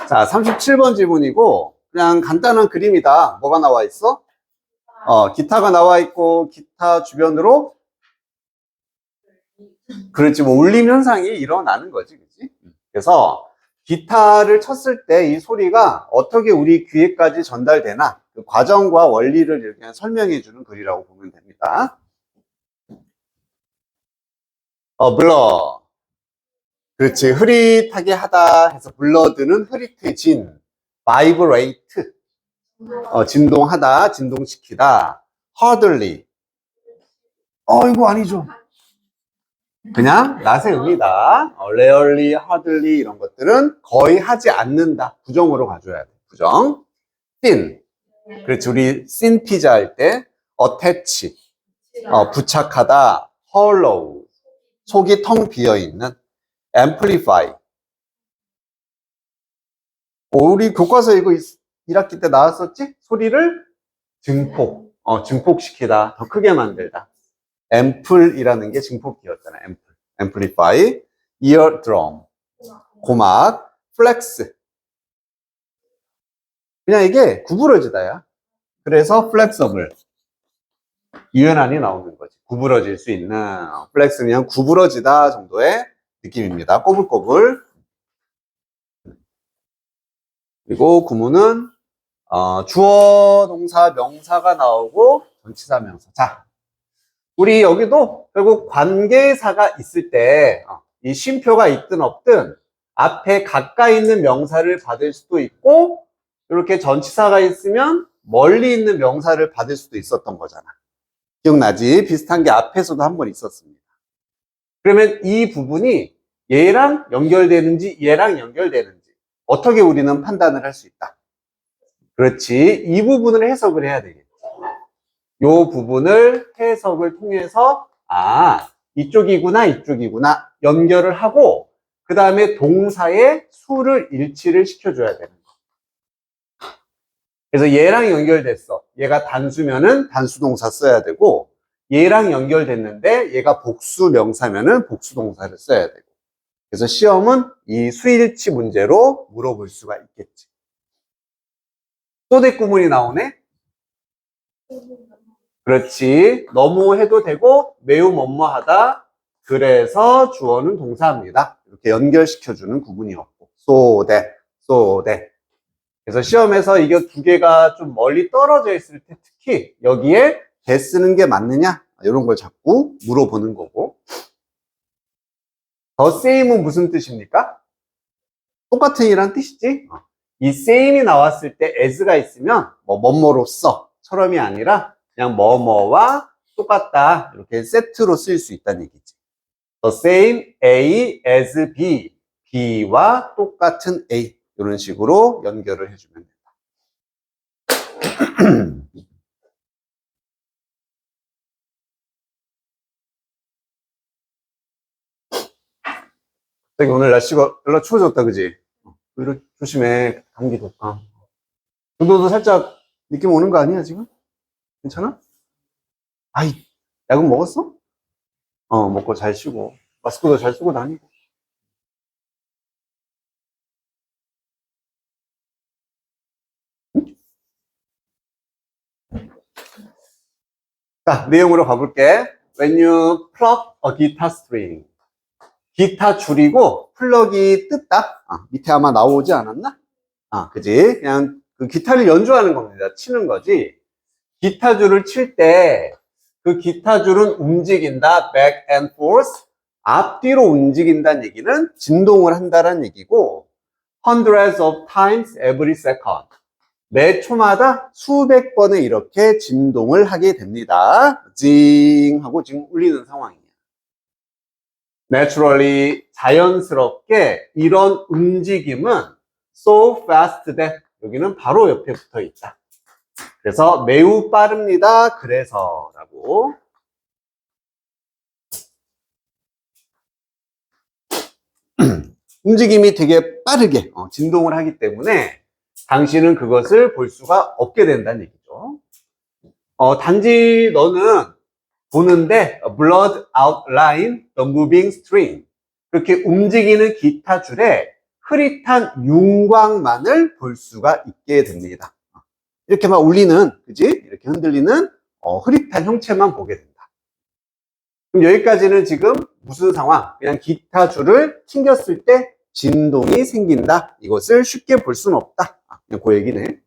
자, 37번 질문이고, 그냥 간단한 그림이다. 뭐가 나와 있어? 기타가 나와 있고, 기타 주변으로, 그렇지, 뭐, 울림 현상이 일어나는 거지, 그치? 그래서, 기타를 쳤을 때 이 소리가 어떻게 우리 귀에까지 전달되나, 그 과정과 원리를 이렇게 설명해 주는 글이라고 보면 됩니다. 블러. 그렇지, 흐릿하게 하다 해서 블러드는 흐릿해진, 바이브레이트. 진동하다, 진동시키다. hardly. 이거 아니죠. 그냥 낫의 의미다. rarely, hardly 이런 것들은 거의 하지 않는다. 부정으로 가져야 돼. 부정. thin. 그렇지. 우리 thin 피자 할 때 attach. 부착하다. hollow. 속이 텅 비어 있는. amplify. 우리 교과서 이거 1학기 때 나왔었지? 소리를 증폭. 증폭시키다. 더 크게 만들다. 앰플이라는 게 증폭기였잖아. 앰플. amplify, eardrum, 고막, flex. 그냥 이게 구부러지다야. 그래서 flexible. 유연한이 나오는 거지. 구부러질 수 있는. flex는 그냥 구부러지다 정도의 느낌입니다. 꼬불꼬불. 그리고 구문은 주어, 동사, 명사가 나오고 전치사, 명사. 자, 우리 여기도 결국 관계사가 있을 때 이 쉼표가 있든 없든 앞에 가까이 있는 명사를 받을 수도 있고 이렇게 전치사가 있으면 멀리 있는 명사를 받을 수도 있었던 거잖아. 기억나지? 비슷한 게 앞에서도 한 번 있었습니다. 그러면 이 부분이 얘랑 연결되는지 얘랑 연결되는지 어떻게 우리는 판단을 할 수 있다. 그렇지. 이 부분을 해석을 해야 되겠지. 이 부분을 해석을 통해서 이쪽이구나 이쪽이구나 연결을 하고 그 다음에 동사의 수를 일치를 시켜줘야 되는 거. 그래서 얘랑 연결됐어. 얘가 단수면은 단수동사 써야 되고 얘랑 연결됐는데 얘가 복수 명사면은 복수 동사를 써야 되고. 그래서 시험은 이 수일치 문제로 물어볼 수가 있겠지. 소대 구문이 나오네. 그렇지. 너무 해도 되고 매우 뭐뭐하다. 그래서 주어는 동사입니다. 이렇게 연결시켜주는 구문이었고 so that. 그래서 시험에서 이게 두 개가 좀 멀리 떨어져 있을 때 특히 여기에 that 쓰는 게 맞느냐 이런 걸 자꾸 물어보는 거고. the same은 무슨 뜻입니까? 똑같은 이란 뜻이지. 이 same이 나왔을 때 as가 있으면 뭐뭐로써 처럼이 아니라 그냥 뭐뭐와 똑같다 이렇게 세트로 쓸 수 있다는 얘기지. The same A as B, B와 똑같은 A 이런 식으로 연결을 해주면 된다. 오늘 날씨가 연락 추워졌다, 그지? 이렇게 조심해. 감기 독감. 너도 살짝 느낌 오는 거 아니야 지금? 괜찮아? 약은 먹었어? 먹고 잘 쉬고 마스크도 잘 쓰고 다니고. 응? 자, 내용으로 가볼게. When you plug a guitar string. 기타 줄이고 플러기 뜯다. 밑에 아마 나오지 않았나? 그지? 그냥 그 기타를 연주하는 겁니다. 치는 거지. 기타 줄을 칠 때 그 기타 줄은 움직인다. back and forth. 앞뒤로 움직인다는 얘기는 진동을 한다는 얘기고 hundreds of times every second. 매 초마다 수백 번을 이렇게 진동을 하게 됩니다. 징 하고 지금 울리는 상황이에요. naturally 자연스럽게 이런 움직임은 so fast that 여기는 바로 옆에 붙어 있다. 그래서 매우 빠릅니다. 그래서라고. 움직임이 되게 빠르게 진동을 하기 때문에 당신은 그것을 볼 수가 없게 된다는 얘기죠. 단지 너는 보는데 blood outline the moving string 그렇게 움직이는 기타 줄에 흐릿한 윤곽만을 볼 수가 있게 됩니다. 이렇게 막 울리는, 그지? 이렇게 흔들리는 흐릿한 형체만 보게 된다. 그럼 여기까지는 지금 무슨 상황? 그냥 기타 줄을 튕겼을 때 진동이 생긴다. 이것을 쉽게 볼 수는 없다. 그냥 그 얘기네.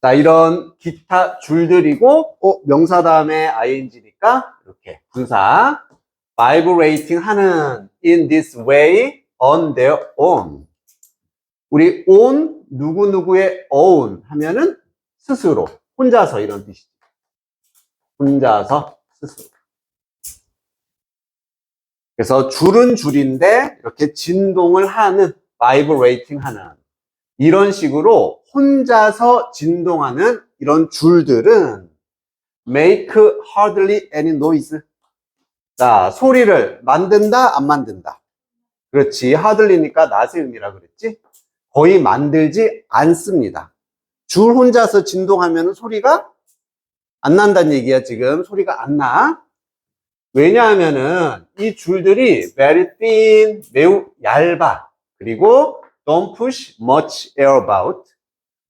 자, 이런 기타 줄들이고, 명사 다음에 ing니까 이렇게 분사. vibrating 하는 in this way on their own. 우리 on 누구누구의 own 하면은 스스로, 혼자서 이런 뜻이죠. 혼자서 스스로. 그래서 줄은 줄인데 이렇게 진동을 하는, vibrating 하는 이런 식으로 혼자서 진동하는 이런 줄들은 make hardly any noise. 자, 소리를 만든다, 안 만든다? 그렇지. hardly니까 낫의 의미라 그랬지? 거의 만들지 않습니다. 줄 혼자서 진동하면 소리가 안 난다는 얘기야, 지금. 소리가 안 나. 왜냐하면은 이 줄들이 very thin, 매우 얇아. 그리고 don't push much air about.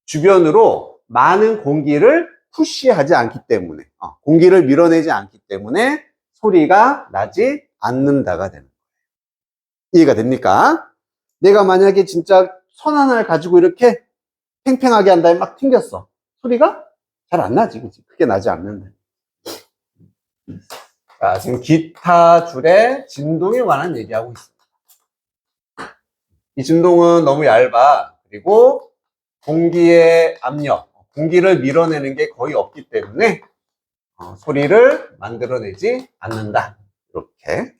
주변으로 많은 공기를 푸시하지 않기 때문에, 공기를 밀어내지 않기 때문에 소리가 나지 않는다가 되는 거예요. 이해가 됩니까? 내가 만약에 진짜 선 하나를 가지고 이렇게 팽팽하게 한 다음에 막 튕겼어. 소리가 잘 안 나지, 그치? 크게 나지 않는데. 자, 지금 기타 줄의 진동에 관한 얘기하고 있습니다. 이 진동은 너무 얇아. 그리고 공기의 압력, 공기를 밀어내는 게 거의 없기 때문에 소리를 만들어내지 않는다. 이렇게.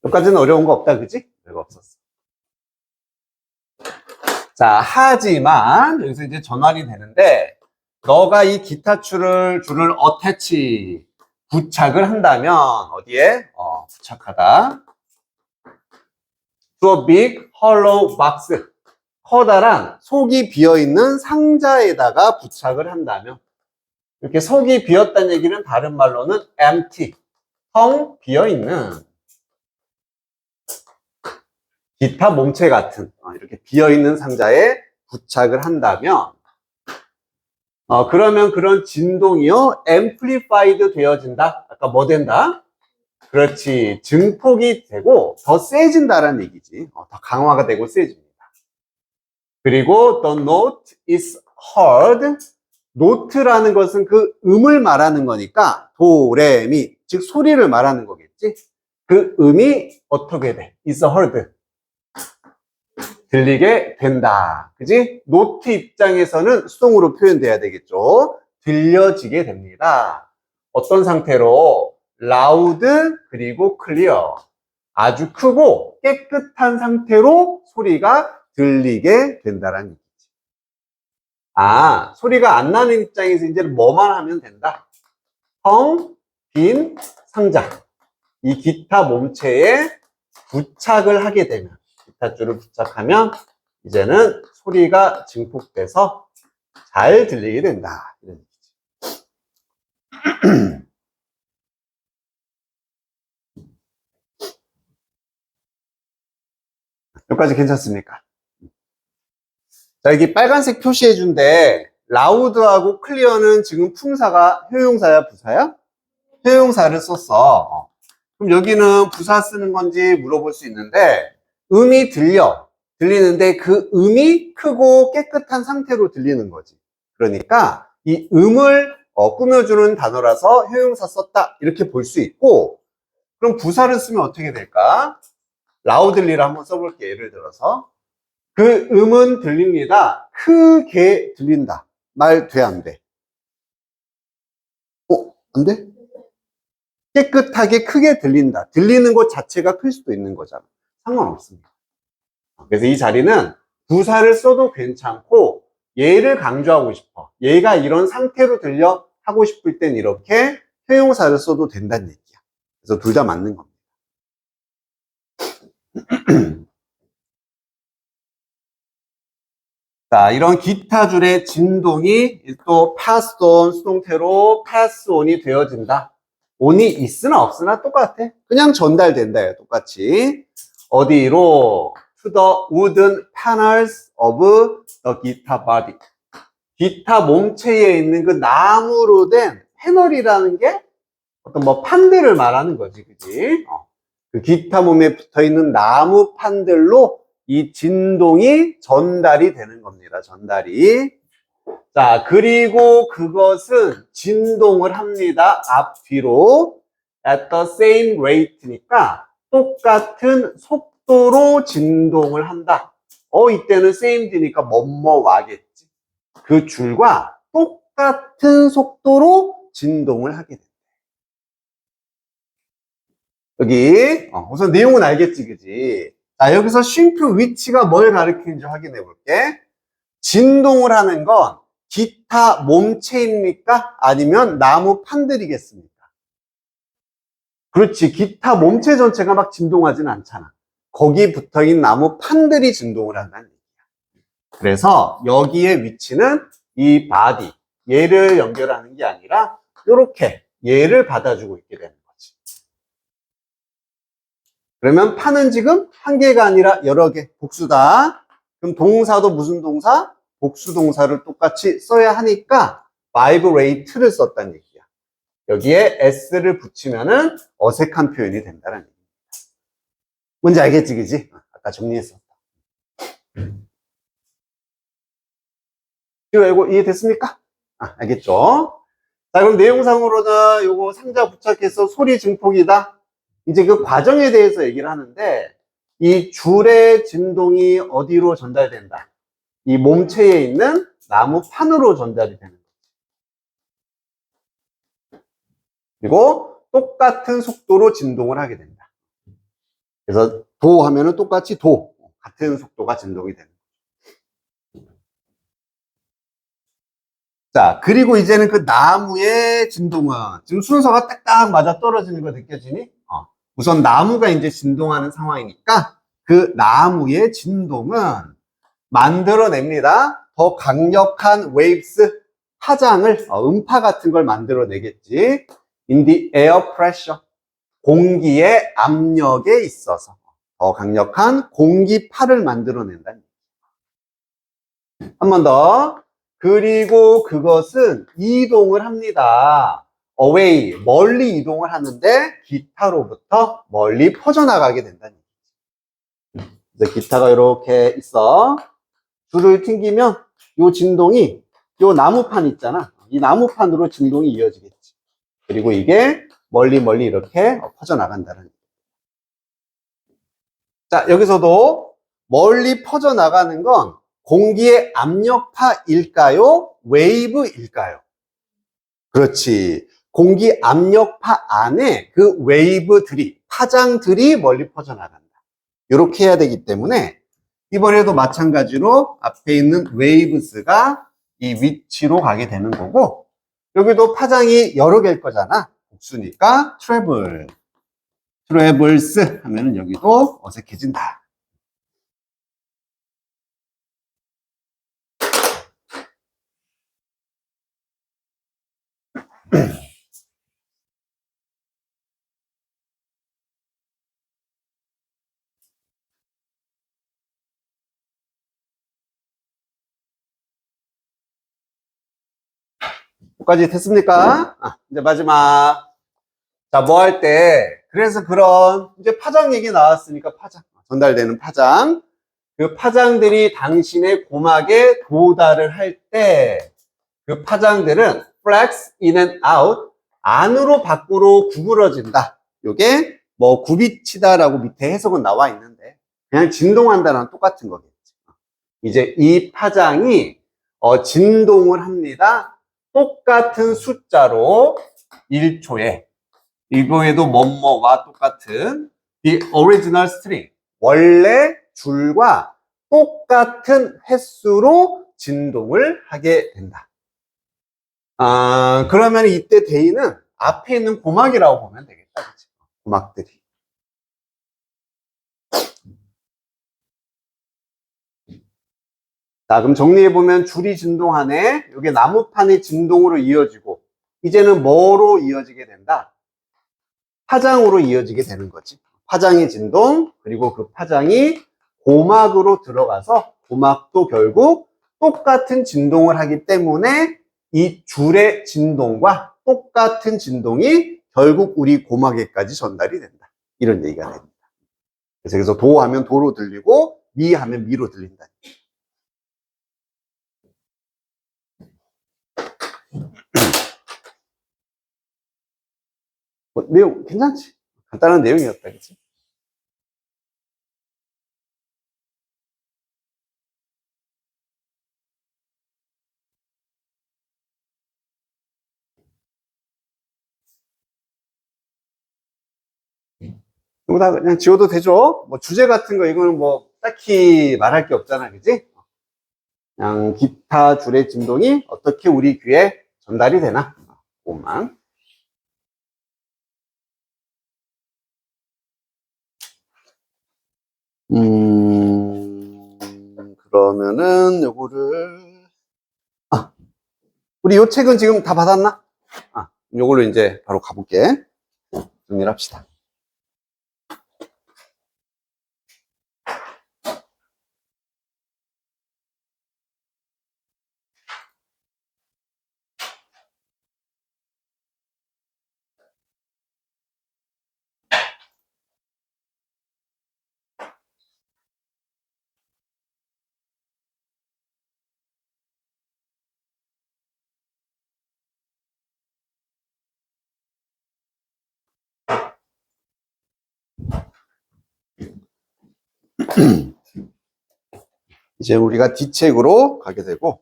여기까지는 어려운 거 없다, 그지? 별거 없었어. 자, 하지만 여기서 이제 전환이 되는데 너가 이 기타 줄을 어태치, 부착을 한다면 어디에? 부착하다. To a big hollow box. 커다란 속이 비어있는 상자에다가 부착을 한다면, 이렇게 속이 비었다는 얘기는 다른 말로는 empty, 텅 비어있는 기타 몸체 같은 이렇게 비어있는 상자에 부착을 한다면, 그러면 그런 진동이요 amplified 되어진다. 아까 뭐 된다? 그렇지, 증폭이 되고 더 세진다라는 얘기지. 더 강화가 되고 세집니다. 그리고 the note is heard. 노트라는 것은 그 음을 말하는 거니까 도, 레, 미, 즉 소리를 말하는 거겠지. 그 음이 어떻게 돼? is heard. 들리게 된다. 그지? 노트 입장에서는 수동으로 표현돼야 되겠죠. 들려지게 됩니다. 어떤 상태로? loud 그리고 clear. 아주 크고 깨끗한 상태로 소리가 들리게 된다라는 얘기지. 소리가 안 나는 입장에서 이제 뭐만 하면 된다? 텅 빈 상자. 이 기타 몸체에 부착을 하게 되면, 기타 줄을 부착하면 이제는 소리가 증폭돼서 잘 들리게 된다. 이런 얘기지. 여기까지 괜찮습니까? 자, 여기 빨간색 표시해 준데 라우드하고 클리어는 지금 품사가 효용사야, 부사야? 효용사를 썼어. 그럼 여기는 부사 쓰는 건지 물어볼 수 있는데, 음이 들리는데 그 음이 크고 깨끗한 상태로 들리는 거지. 그러니까 이 음을 꾸며주는 단어라서 효용사 썼다, 이렇게 볼 수 있고, 그럼 부사를 쓰면 어떻게 될까? 라우들리를 한번 써볼게. 예를 들어서 그 음은 들립니다. 크게 들린다. 말 돼, 안 돼? 안 돼? 깨끗하게 크게 들린다. 들리는 것 자체가 클 수도 있는 거잖아. 상관없습니다. 그래서 이 자리는 부사를 써도 괜찮고, 얘를 강조하고 싶어. 얘가 이런 상태로 들려 하고 싶을 땐 이렇게 효용사를 써도 된다는 얘기야. 그래서 둘 다 맞는 겁니다. 자, 이런 기타 줄의 진동이 또 pass on 수동태로 pass on이 되어진다. on이 있으나 없으나 똑같아. 그냥 전달된다. 똑같이. 어디로? To the wooden panels of the guitar body. 기타 몸체에 있는 그 나무로 된 패널이라는 게 어떤 뭐 판들을 말하는 거지, 그지? 그 기타 몸에 붙어 있는 나무 판들로 이 진동이 전달이 되는 겁니다. 전달이. 자, 그리고 그것은 진동을 합니다. 앞뒤로. At the same rate니까 똑같은 속도로 진동을 한다. 이때는 same이니까 뭐뭐와겠지. 그 줄과 똑같은 속도로 진동을 하게 된다. 여기 우선 내용은 알겠지, 그지? 자, 여기서 쉼표 위치가 뭘 가리키는지 확인해 볼게. 진동을 하는 건 기타 몸체입니까? 아니면 나무 판들이겠습니까? 그렇지, 기타 몸체 전체가 막 진동하진 않잖아. 거기 붙어있는 나무 판들이 진동을 한다는 얘기야. 그래서 여기에 위치는 이 바디, 얘를 연결하는 게 아니라 이렇게 얘를 받아주고 있게 되는 거지. 그러면 판은 지금 한 개가 아니라 여러 개, 복수다. 그럼 동사도 무슨 동사? 복수 동사를 똑같이 써야 하니까 vibrate를 썼다는 얘기야. 여기에 s를 붙이면은 어색한 표현이 된다는 얘기야. 뭔지 알겠지, 그지? 아까 정리했었다. 이거 이해됐습니까? 알겠죠? 자, 그럼 내용상으로는 요거 상자 부착해서 소리 증폭이다. 이제 그 과정에 대해서 얘기를 하는데, 이 줄의 진동이 어디로 전달된다? 이 몸체에 있는 나무판으로 전달이 되는 거죠. 그리고 똑같은 속도로 진동을 하게 된다. 그래서 도 하면은 똑같이 도, 같은 속도가 진동이 되는 거죠. 자, 그리고 이제는 그 나무의 진동은 지금 순서가 딱딱 맞아 떨어지는 거 느껴지니? 우선 나무가 이제 진동하는 상황이니까 그 나무의 진동은 만들어냅니다. 더 강력한 waves, 파장을, 음파 같은 걸 만들어내겠지. In the air pressure, 공기의 압력에 있어서 더 강력한 공기파를 만들어낸다는 얘기죠. 한 번 더. 그리고 그것은 이동을 합니다. away, 멀리 이동을 하는데 기타로부터 멀리 퍼져나가게 된다는 얘기죠. 그래서 기타가 이렇게 있어. 줄을 튕기면 이 진동이 이 나무판 있잖아. 이 나무판으로 진동이 이어지겠지. 그리고 이게 멀리 이렇게 퍼져나간다는 얘기죠. 자, 여기서도 멀리 퍼져나가는 건 공기의 압력파일까요? 웨이브일까요? 그렇지. 공기 압력파 안에 그 웨이브들이, 파장들이 멀리 퍼져나간다. 이렇게 해야 되기 때문에 이번에도 마찬가지로 앞에 있는 웨이브스가 이 위치로 가게 되는 거고, 여기도 파장이 여러 개일 거잖아. 복수니까 travels 하면은 여기도 어색해진다. 여기까지 됐습니까? 이제 마지막. 자, 뭐 할 때, 그래서 그런, 이제 파장 얘기 나왔으니까 파장. 전달되는 파장. 그 파장들이 당신의 고막에 도달을 할 때, 그 파장들은 flex in and out, 안으로 밖으로 구부러진다. 요게 뭐 굽이치다라고 밑에 해석은 나와 있는데, 그냥 진동한다랑 똑같은 거겠지. 이제 이 파장이 진동을 합니다. 똑같은 숫자로 1초에, 이거에도 뭐뭐와 똑같은 the original string, 원래 줄과 똑같은 횟수로 진동을 하게 된다. 그러면 이때 데이는 앞에 있는 고막이라고 보면 되겠다. 그치? 고막들이. 자, 그럼 정리해보면 줄이 진동하네. 이게 나무판의 진동으로 이어지고, 이제는 뭐로 이어지게 된다? 파장으로 이어지게 되는 거지. 파장의 진동, 그리고 그 파장이 고막으로 들어가서 고막도 결국 똑같은 진동을 하기 때문에 이 줄의 진동과 똑같은 진동이 결국 우리 고막에까지 전달이 된다. 이런 얘기가 됩니다. 그래서 도 하면 도로 들리고 미 하면 미로 들린다. 내용 괜찮지? 간단한 내용이었다, 그치? 이거 다 그냥 지워도 되죠? 뭐 주제 같은 거 이거는 뭐 딱히 말할 게 없잖아, 그치? 그냥 기타 줄의 진동이 어떻게 우리 귀에 전달이 되나? 그것만. 그러면은 요거를 우리 요 책은 지금 다 받았나? 요걸로 이제 바로 가볼게. 정리를 합시다. 이제 우리가 뒷책으로 가게 되고,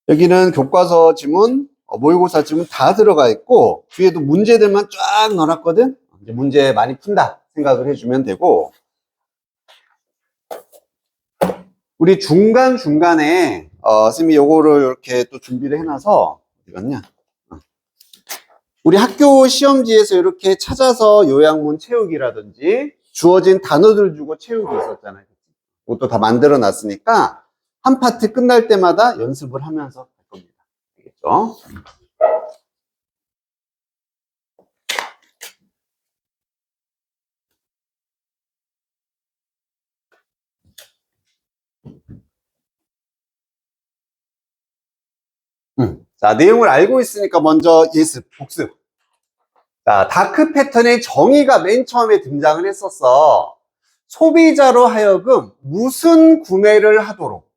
여기는 교과서 지문, 모의고사 지문 다 들어가 있고, 뒤에도 문제들만 쫙 넣어놨거든? 이제 문제 많이 푼다 생각을 해주면 되고, 우리 중간중간에, 선생님이 요거를 이렇게 또 준비를 해놔서, 어디 갔냐? 우리 학교 시험지에서 이렇게 찾아서 요약문 채우기라든지, 주어진 단어들 주고 채우기 있었잖아요. 그것도 다 만들어 놨으니까, 한 파트 끝날 때마다 연습을 하면서 할 겁니다. 알겠죠? 자, 내용을 알고 있으니까 먼저 예습, 복습. 자, 다크 패턴의 정의가 맨 처음에 등장을 했었어. 소비자로 하여금 무슨 구매를 하도록.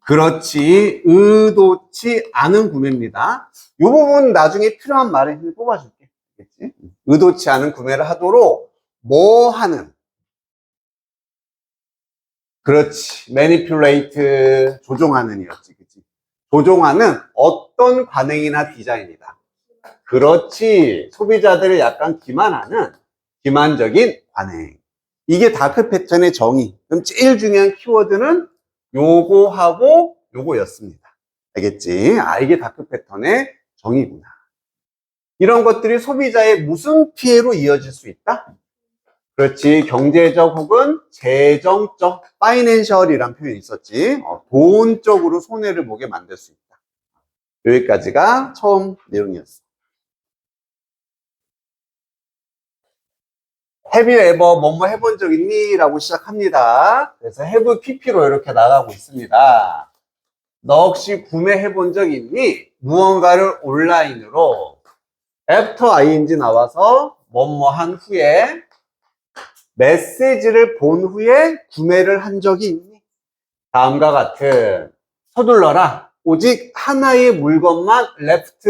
그렇지, 의도치 않은 구매입니다. 이 부분 나중에 필요한 말에 뽑아줄게. 알겠지? 의도치 않은 구매를 하도록 뭐 하는. 그렇지, manipulate, 조종하는 이었지. 그치? 조종하는 어떤 관행이나 디자인이다. 그렇지. 소비자들을 약간 기만하는 기만적인 관행. 이게 다크 패턴의 정의. 그럼 제일 중요한 키워드는 요거하고 요거였습니다. 알겠지? 이게 다크 패턴의 정의구나. 이런 것들이 소비자의 무슨 피해로 이어질 수 있다? 그렇지. 경제적 혹은 재정적, 파이낸셜이란 표현이 있었지. 돈 쪽으로 손해를 보게 만들 수 있다. 여기까지가 처음 내용이었어. Have you ever 뭐뭐 해본 적 있니? 라고 시작합니다. 그래서 have pp로 이렇게 나가고 있습니다. 너 혹시 구매해 본 적 있니? 무언가를 온라인으로 after ing 나와서 뭐뭐 한 후에 메시지를 본 후에 구매를 한 적이 있니? 다음과 같은 서둘러라. 오직 하나의 물건만 left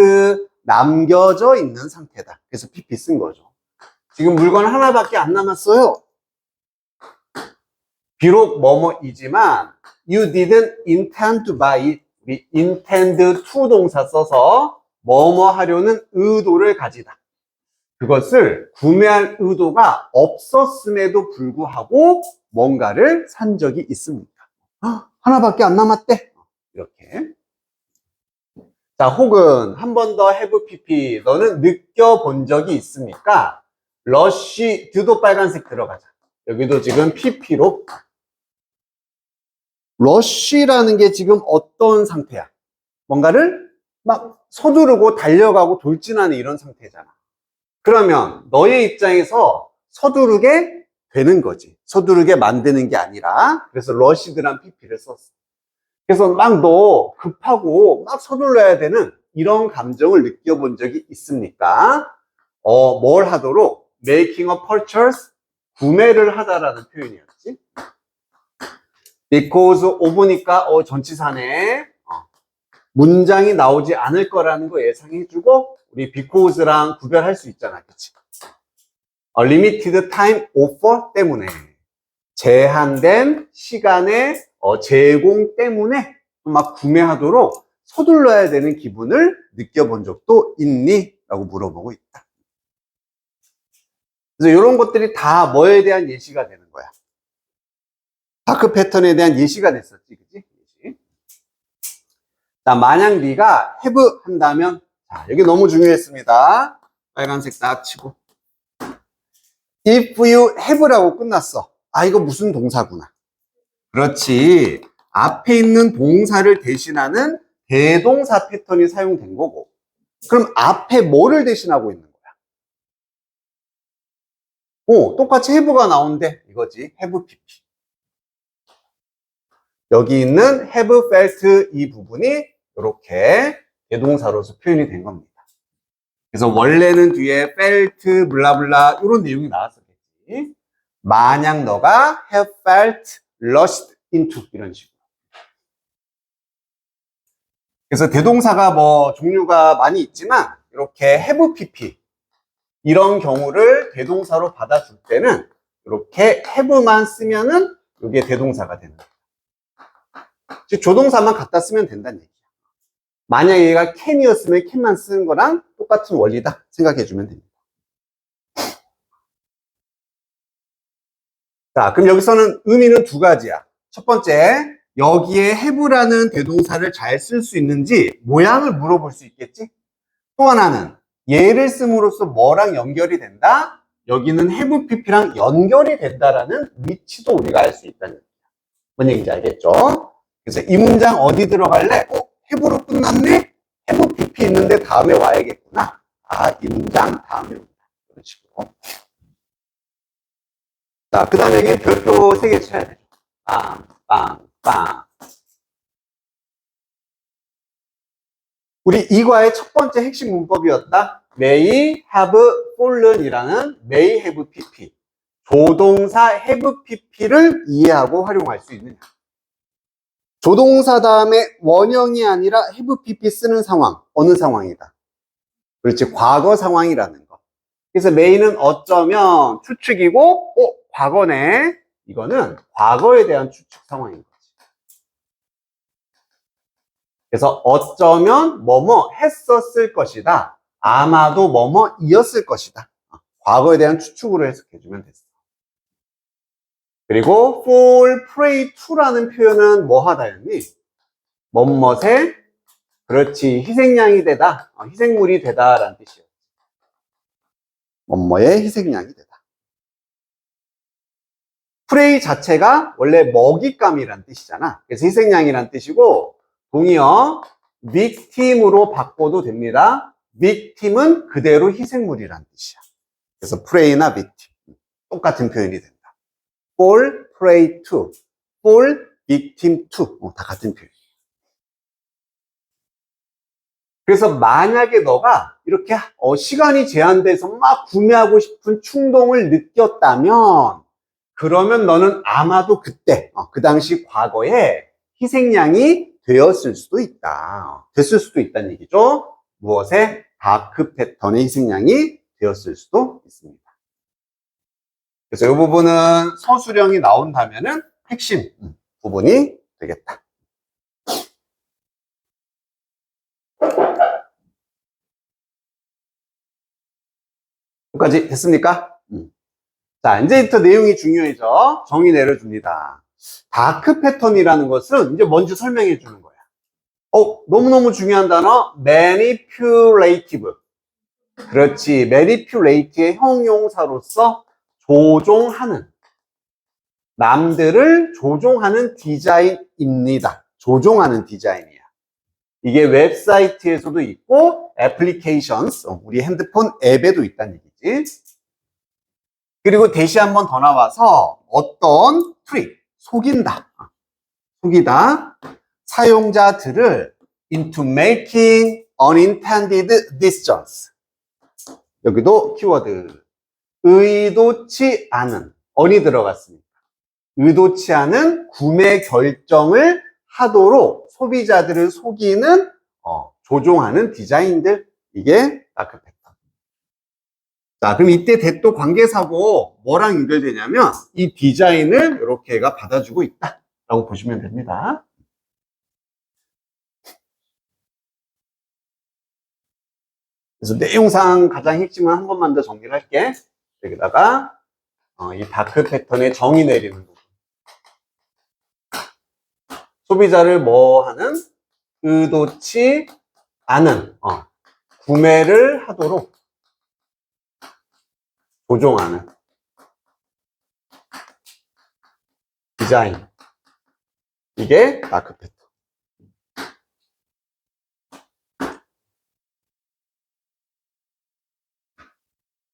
남겨져 있는 상태다. 그래서 pp 쓴 거죠. 지금 물건 하나밖에 안 남았어요. 비록 뭐뭐이지만 you didn't intend to buy it. 우리 intend to 동사 써서 뭐뭐 하려는 의도를 가지다. 그것을 구매할 의도가 없었음에도 불구하고 뭔가를 산 적이 있습니다. 하나밖에 안 남았대. 이렇게. 자, 혹은 한 번 더 have pp. 너는 느껴본 적이 있습니까? 러쉬, 드도 빨간색 들어가자. 여기도 지금 pp로 rush라는 게 지금 어떤 상태야? 뭔가를 막 서두르고 달려가고 돌진하는 이런 상태잖아. 그러면 너의 입장에서 서두르게 되는 거지. 서두르게 만드는 게 아니라. 그래서 rushed란 pp를 썼어. 그래서 막 너 급하고 막 서둘러야 되는 이런 감정을 느껴본 적이 있습니까? 뭘 하도록? making a purchase, 구매를 하다라는 표현이었지. because of니까 전치사네. 문장이 나오지 않을 거라는 거 예상해주고 우리 because랑 구별할 수 있잖아, 그치? limited time offer 때문에, 제한된 시간의 제공 때문에 막 구매하도록 서둘러야 되는 기분을 느껴본 적도 있니? 라고 물어보고 있다. 그래서 이런 것들이 다 뭐에 대한 예시가 되는 거야? 다크 패턴에 대한 예시가 됐었지, 그치? 자, 만약 네가 have 한다면, 자, 여기 너무 중요했습니다. 빨간색 딱 치고. if you have라고 끝났어. 아, 이거 무슨 동사구나. 그렇지. 앞에 있는 동사를 대신하는 대동사 패턴이 사용된 거고. 그럼 앞에 뭐를 대신하고 있는 거야? 똑같이 have가 나오는데 이거지. have pp. 여기 있는 have felt 이 부분이 이렇게 대동사로서 표현이 된 겁니다. 그래서 원래는 뒤에 felt 블라블라 이런 내용이 나왔었겠지. 만약 너가 have felt rushed into 이런 식으로. 그래서 대동사가 뭐 종류가 많이 있지만 이렇게 have pp 이런 경우를 대동사로 받아줄 때는 이렇게 have만 쓰면은 이게 대동사가 되는 거예요. 즉 조동사만 갖다 쓰면 된다는 얘기야. 만약 얘가 can이었으면 can만 쓰는 거랑 똑같은 원리다 생각해주면 됩니다. 자, 그럼 여기서는 의미는 두 가지야. 첫 번째, 여기에 have라는 대동사를 잘 쓸 수 있는지 모양을 물어볼 수 있겠지? 또 하나는 얘를 씀으로써 뭐랑 연결이 된다? 여기는 have pp랑 연결이 된다라는 위치도 우리가 알 수 있다는 얘기야. 뭔 얘기인지 알겠죠? 그래서 이 문장 어디 들어갈래? have로 끝났네? have pp 있는데 다음에 와야겠구나. 아, 이 문장 다음에 온다. 그런 식으로. 자, 그 다음에 여기 별표 3개 쳐야 돼. 빵, 빵, 빵. 우리 이과의 첫 번째 핵심 문법이었다. May have fallen 이라는 may have pp. 조동사 have pp를 이해하고 활용할 수 있느냐. 조동사 다음에 원형이 아니라 have pp 쓰는 상황. 어느 상황이다? 그렇지, 과거 상황이라는 거. 그래서 may는 어쩌면 추측이고, 과거네. 이거는 과거에 대한 추측 상황인 거지. 그래서 어쩌면 뭐뭐 했었을 것이다. 아마도 뭐뭐이었을 것이다. 과거에 대한 추측으로 해석해주면 됐어. 그리고 fall prey to라는 표현은 뭐 하다였니? 뭐뭇에 그렇지, 희생양이 되다, 희생물이 되다라는 뜻이에요. 뭐뭐의 희생양이 되다. 프레이 자체가 원래 먹잇감이란 뜻이잖아. 그래서 희생양이란 뜻이고, 동의어 victim으로 바꿔도 됩니다. victim은 그대로 희생물이란 뜻이야. 그래서 prey나 victim 똑같은 표현이 된다. fall prey to, fall victim to 다 같은 표현. 그래서 만약에 너가 이렇게 시간이 제한돼서 막 구매하고 싶은 충동을 느꼈다면, 그러면 너는 아마도 그때, 그 당시 과거에 희생양이 되었을 수도 있다. 됐을 수도 있다는 얘기죠. 무엇에? 다크 패턴의 희생양이 되었을 수도 있습니다. 그래서 이 부분은 서술형이 나온다면은 핵심 부분이 되겠다. 여기까지 됐습니까? 자, 이제부터 내용이 중요해져. 정의 내려줍니다. 다크 패턴이라는 것은 이제 뭔지 설명해 주는 거야. 너무너무 중요한 단어, manipulative. 그렇지, manipulate의 형용사로서 조종하는. 남들을 조종하는 디자인입니다. 조종하는 디자인이야. 이게 웹사이트에서도 있고 애플리케이션스, 우리 핸드폰 앱에도 있다는 얘기지. 그리고 대시 한번 더 나와서 어떤 트릭, 속인다. 속이다. 사용자들을 into making unintended decisions. 여기도 키워드. 의도치 않은, on이 들어갔습니다. 의도치 않은 구매 결정을 하도록 소비자들을 속이는 조종하는 디자인들. 이게 다크 패턴. 자, 그럼 이때 대또 관계사고 뭐랑 연결되냐면 이 디자인을 이렇게 얘가 받아주고 있다 라고 보시면 됩니다. 그래서 내용상 가장 핵심은 한 번만 더 정리를 할게. 여기다가 이 다크 패턴의 정의 내리는 부분. 소비자를 뭐 하는? 의도치 않은 구매를 하도록 조종하는 디자인. 이게 다크 패턴.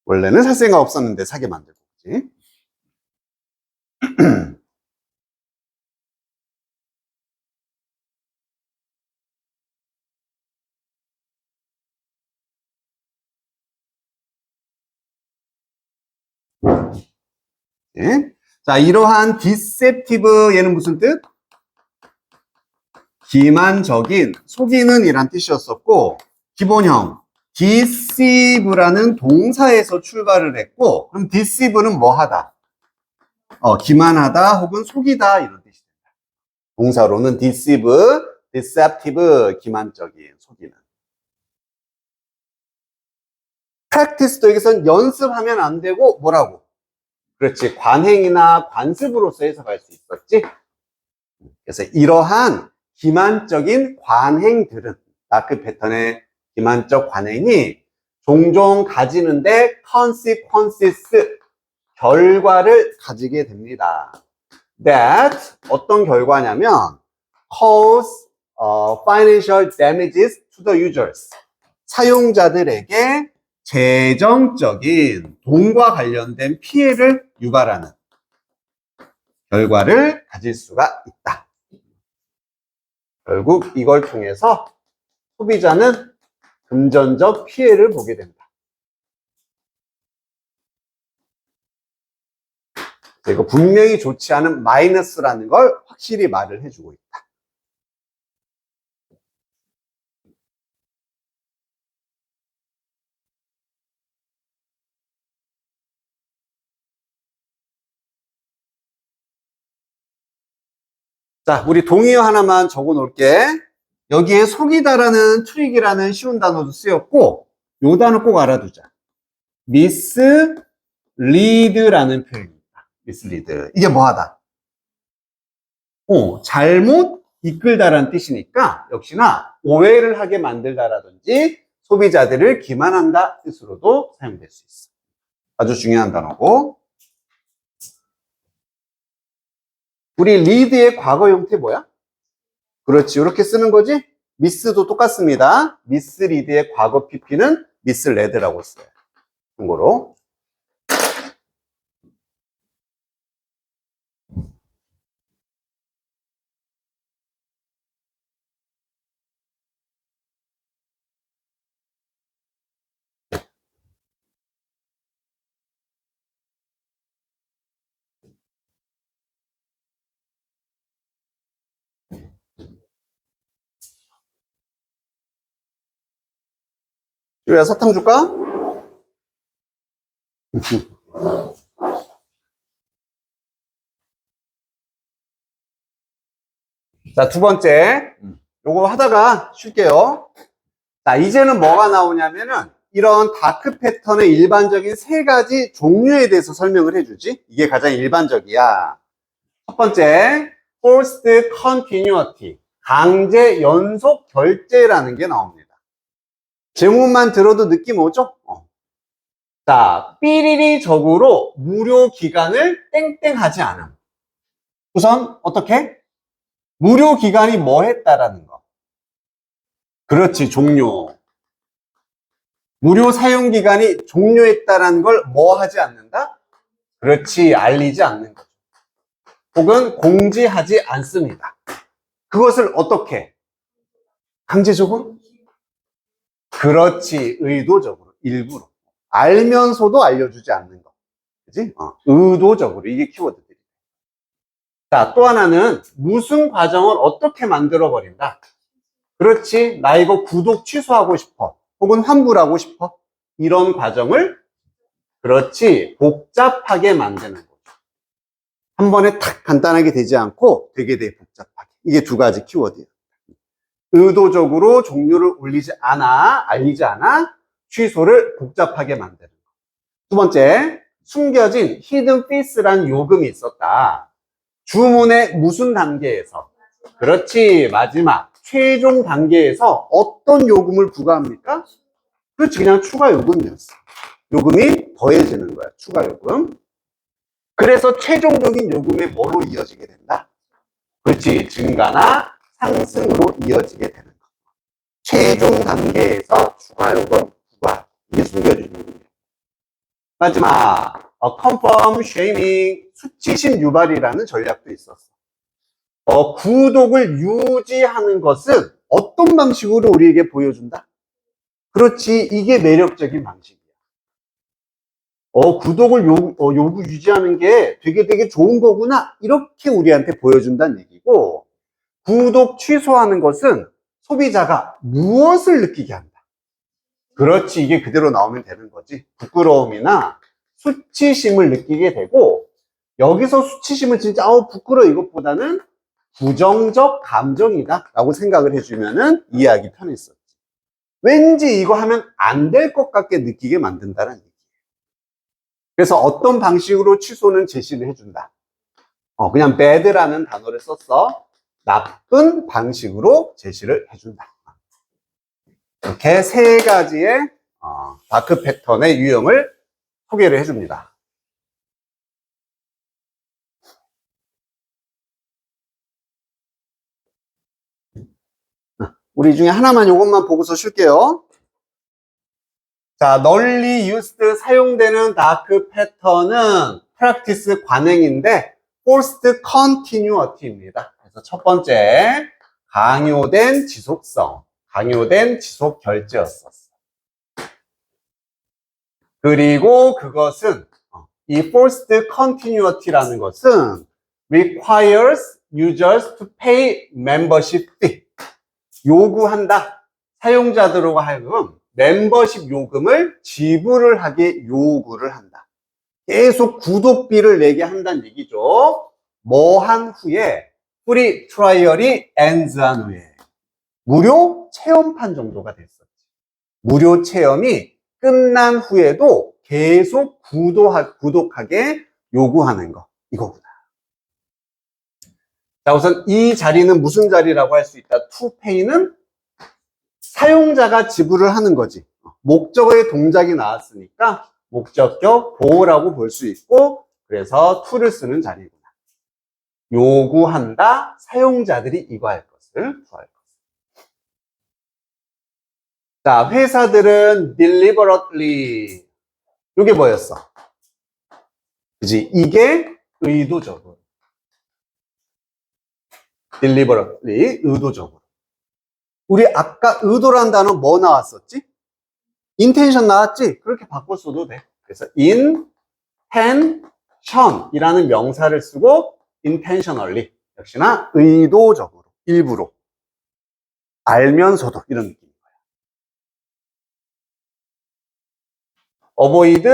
원래는 살 생각 없었는데 사게 만들고 그지? 네. 자, 이러한 디셉티브 얘는 무슨 뜻? 기만적인, 속이는 이란 뜻이었었고, 기본형 deceive라는 동사에서 출발을 했고, 그럼 deceive는 뭐 하다? 기만하다 혹은 속이다 이런 뜻이 됩니다. 동사로는 deceive, deceptive, 기만적인, 속이는. practice도 여기선 연습하면 안 되고 뭐라고? 그렇지, 관행이나 관습으로서 해석할 수 있었지. 그래서 이러한 기만적인 관행들은 다크 패턴의 기만적 관행이 종종 가지는데 consequences, 결과를 가지게 됩니다. That 어떤 결과냐면 cause financial damages to the users. 사용자들에게 재정적인 돈과 관련된 피해를 유발하는 결과를 가질 수가 있다. 결국 이걸 통해서 소비자는 금전적 피해를 보게 된다. 이거 분명히 좋지 않은 마이너스라는 걸 확실히 말을 해주고 있다. 자, 우리 동의어 하나만 적어 놓을게. 여기에 속이다라는 트릭이라는 쉬운 단어도 쓰였고, 요 단어 꼭 알아두자. mislead라는 표현입니다. mislead. 이게 뭐하다? 잘못 이끌다라는 뜻이니까 역시나 오해를 하게 만들다라든지 소비자들을 기만한다 뜻으로도 사용될 수 있어. 아주 중요한 단어고. 우리 lead의 과거 형태 뭐야? 그렇지, 이렇게 쓰는 거지? 미스도 똑같습니다. mislead의 과거 pp는 misled라고 써요. 참고로. 유야, 사탕 줄까? 자, 두 번째. 요거 하다가 쉴게요. 자, 이제는 뭐가 나오냐면은 이런 다크 패턴의 일반적인 세 가지 종류에 대해서 설명을 해주지. 이게 가장 일반적이야. 첫 번째, forced continuity. 강제 연속 결제라는 게 나옵니다. 제목만 들어도 느낌 오죠? 자, 삐리리적으로 무료 기간을 땡땡하지 않음. 우선 어떻게? 무료 기간이 뭐 했다라는 거. 그렇지, 종료. 무료 사용 기간이 종료했다라는 걸 뭐 하지 않는다? 그렇지, 알리지 않는 거죠. 혹은 공지하지 않습니다. 그것을 어떻게? 강제적으로? 그렇지, 의도적으로, 일부러. 알면서도 알려주지 않는 거. 그지? 의도적으로. 이게 키워드들이. 자, 또 하나는 무슨 과정을 어떻게 만들어버린다? 그렇지, 나 이거 구독 취소하고 싶어. 혹은 환불하고 싶어. 이런 과정을, 그렇지, 복잡하게 만드는 거죠. 한 번에 탁 간단하게 되지 않고 되게 복잡하게. 이게 두 가지 키워드예요. 의도적으로 종료를 알리지 않아 취소를 복잡하게 만드는 거. 두 번째, 숨겨진 히든 피스란 요금이 있었다. 주문의 무슨 단계에서? 그렇지, 마지막 최종 단계에서 어떤 요금을 부과합니까? 그렇지, 그냥 추가 요금이었어. 요금이 더해지는 거야, 추가 요금. 그래서 최종적인 요금이 뭐로 이어지게 된다? 그렇지, 증가나 상승으로 이어지게 되는 거. 최종 단계에서 추가 요금 부과. 이게 숨겨진 요금이에요. 마지막, confirm shaming, 수치심 유발이라는 전략도 있었어. 구독을 유지하는 것은 어떤 방식으로 우리에게 보여준다? 그렇지, 이게 매력적인 방식이야. 구독을 요구 유지하는 게 되게 좋은 거구나. 이렇게 우리한테 보여준다는 얘기고, 구독 취소하는 것은 소비자가 무엇을 느끼게 한다. 그렇지, 이게 그대로 나오면 되는 거지. 부끄러움이나 수치심을 느끼게 되고, 여기서 수치심은 진짜 부끄러워 이것보다는 부정적 감정이다 라고 생각을 해주면은 이해하기 편했었지. 왠지 이거 하면 안 될 것 같게 느끼게 만든다는 얘기예요. 그래서 어떤 방식으로 취소는 제시를 해준다. 그냥 bad라는 단어를 썼어. 나쁜 방식으로 제시를 해준다. 이렇게 세 가지의 다크 패턴의 유형을 소개를 해줍니다. 우리 중에 하나만 이것만 보고서 쉴게요. 자, 널리 used 사용되는 다크 패턴은 practice 관행인데 forced continuity입니다. 그래서 첫 번째, 강요된 지속성, 강요된 지속 결제였었어. 그리고 그것은 이 forced continuity라는 것은 requires users to pay membership fee. 요구한다. 사용자들로 하여금 멤버십 요금을 지불을 하게 요구를 한다. 계속 구독비를 내게 한다는 얘기죠. 뭐 한 후에 프리 트라이얼이 엔드한 후에 무료 체험판 정도가 됐었지. 무료 체험이 끝난 후에도 계속 구독하게 요구하는 거. 이거구나. 자, 우선 이 자리는 무슨 자리라고 할 수 있다? to pay는 사용자가 지불을 하는 거지. 목적의 동작이 나왔으니까 목적격 보호라고 볼 수 있고, 그래서 to를 쓰는 자리구나. 요구한다, 사용자들이 이거 할 것을 구할 것을. 자, 회사들은 deliberately, 이게 뭐였어? 그지? 이게 의도적으로. deliberately, 의도적으로. 우리 아까 의도라는 단어 뭐 나왔었지? intention 나왔지? 그렇게 바꿨어도 돼. 그래서 intention 이라는 명사를 쓰고 intentionally, 역시나 의도적으로, 일부러, 알면서도, 이런 느낌인 거야. avoid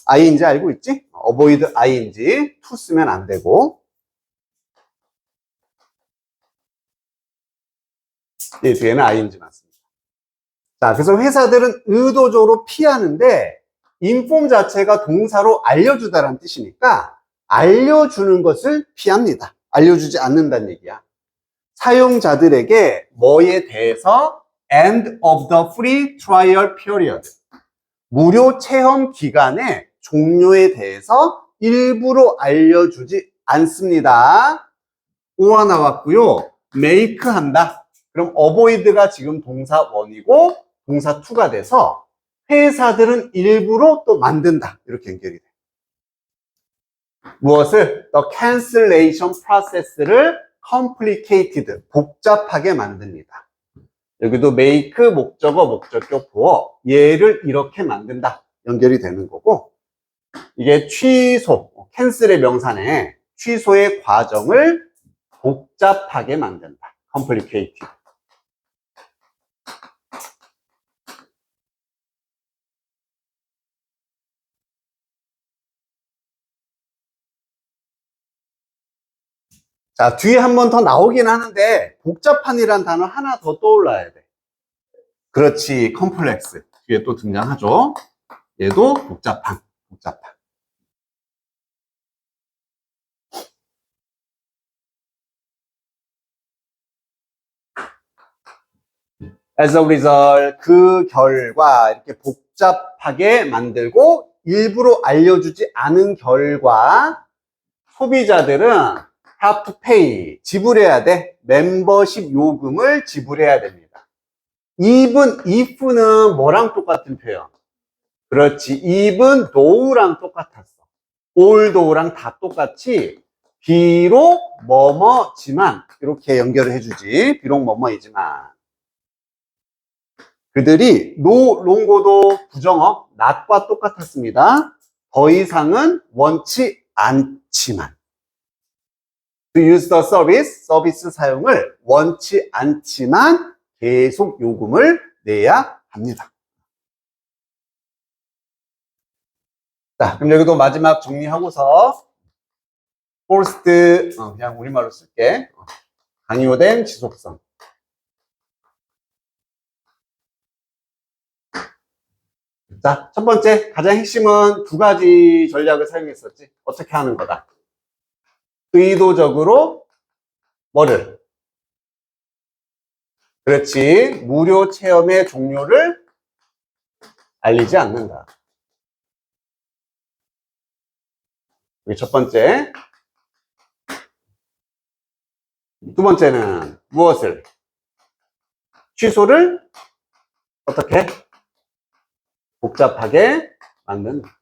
ing 알고 있지? avoid ing, to 쓰면 안 되고, 이 뒤에는 ing만 씁니다. 자, 그래서 회사들은 의도적으로 피하는데 인폼 자체가 동사로 알려주다라는 뜻이니까 알려주는 것을 피합니다. 알려주지 않는다는 얘기야. 사용자들에게 뭐에 대해서 end of the free trial period, 무료 체험 기간의 종료에 대해서 일부러 알려주지 않습니다. 오가 나왔고요. make 한다. 그럼 avoid가 지금 동사 1이고 동사 2가 돼서 회사들은 일부러 또 만든다. 이렇게 연결이 돼. 무엇을? The cancellation process를 complicated, 복잡하게 만듭니다. 여기도 make, 목적어, 목적격, 보어, 얘를 이렇게 만든다. 연결이 되는 거고, 이게 취소, cancel의 명사네, 취소의 과정을 복잡하게 만든다. complicated. 자, 뒤에 한 번 더 나오긴 하는데 복잡한이란 단어 하나 더 떠올라야 돼. 그렇지, 컴플렉스. 뒤에 또 등장하죠. 얘도 복잡한. As a result, 그 결과 이렇게 복잡하게 만들고 일부러 알려주지 않은 결과 소비자들은 have to pay, 지불해야 돼. 멤버십 요금을 지불해야 됩니다. even, if는 뭐랑 똑같은 표현? 그렇지, even though랑 똑같았어. although랑 다 똑같이 비록 뭐뭐지만 이렇게 연결을 해주지. 비록 뭐뭐이지만 그들이 no longo도 부정어 not과 똑같았습니다. 더 이상은 원치 않지만 to use the service, 서비스 사용을 원치 않지만 계속 요금을 내야 합니다. 자, 그럼 여기도 마지막 정리하고서 forced, 그냥 우리말로 쓸게. 강요된 지속성. 자, 첫 번째 가장 핵심은 두 가지 전략을 사용했었지. 어떻게 하는 거다. 의도적으로 뭐를? 그렇지, 무료 체험의 종료를 알리지 않는다. 이게 첫 번째. 두 번째는 무엇을? 취소를 어떻게? 복잡하게 만든다.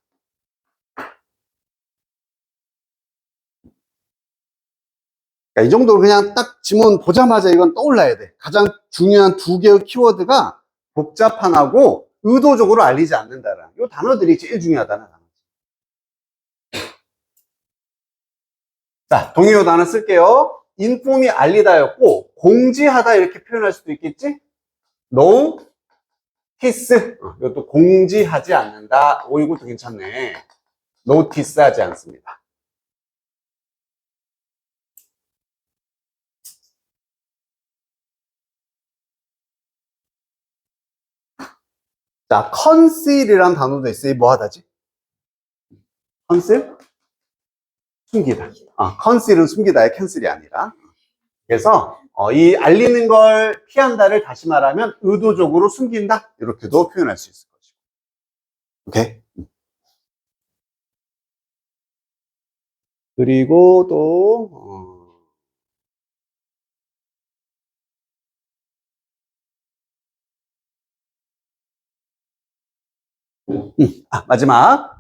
이 정도로 그냥 딱 지문 보자마자 이건 떠올라야 돼. 가장 중요한 두 개의 키워드가 복잡한하고 의도적으로 알리지 않는다라는 이 단어들이 제일 중요하다는 단어. 자, 동의어 단어 쓸게요. 인폼이 알리다였고 공지하다 이렇게 표현할 수도 있겠지? notice, 이것도 공지하지 않는다. 오, 이것도 괜찮네. notice 하지 않습니다. 자, conceal이라는 단어도 있어요. 뭐 하다지? conceal? 숨기다. conceal은 숨기다의 cancel이 아니라. 그래서 이 알리는 걸 피한다를 다시 말하면 의도적으로 숨긴다. 이렇게도 표현할 수 있을 것이고. 오케이. 그리고 또 마지막.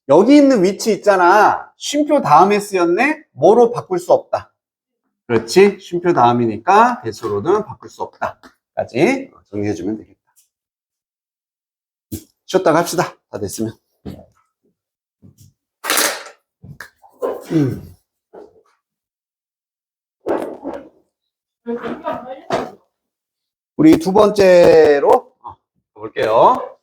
여기 있는 위치 있잖아. 쉼표 다음에 쓰였네. 뭐로 바꿀 수 없다. 그렇지. 쉼표 다음이니까 대수로는 바꿀 수 없다. 까지 정리해주면 되겠다. 쉬었다가 합시다. 다 됐으면. 우리 두 번째로 볼게요.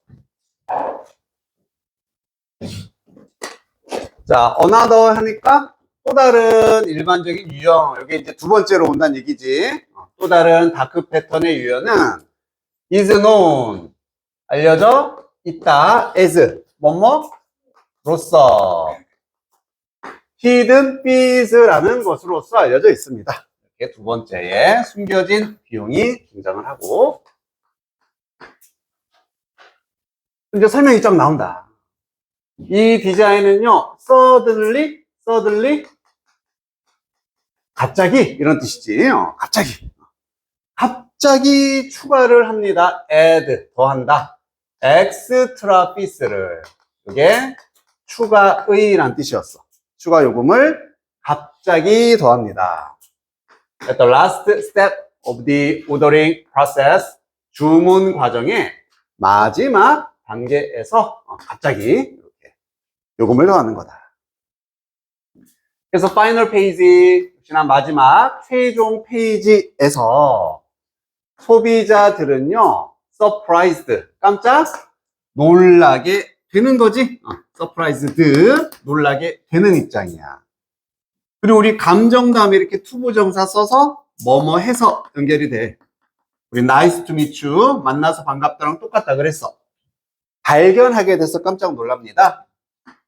자, another 하니까 또 다른 일반적인 유형. 여기 이제 두 번째로 온다는 얘기지. 또 다른 다크 패턴의 유형은 is known, 알려져 있다. as 뭐뭐로서 hidden fees라는 것으로서 알려져 있습니다. 이렇게 두 번째에 숨겨진 비용이 등장을 하고 이제 설명이 쫙 나온다. 이 디자인은요, suddenly, 갑자기, 이런 뜻이지. 갑자기 추가를 합니다. add, 더한다. extra fees를. 이게 추가의란 뜻이었어. 추가 요금을 갑자기 더합니다. At the last step of the ordering process, 주문 과정의 마지막 단계에서 갑자기 이렇게 요금을 더하는 거다. 그래서 final page, 역시나 마지막 최종 페이지에서 소비자들은요, surprised, 깜짝 놀라게 되는 거지. surprised, 놀라게 되는 입장이야. 그리고 우리 감정 다음에 이렇게 투부정사 써서 뭐뭐 해서 연결이 돼. 우리 nice to meet you, 만나서 반갑다랑 똑같다 그랬어. 발견하게 돼서 깜짝 놀랍니다.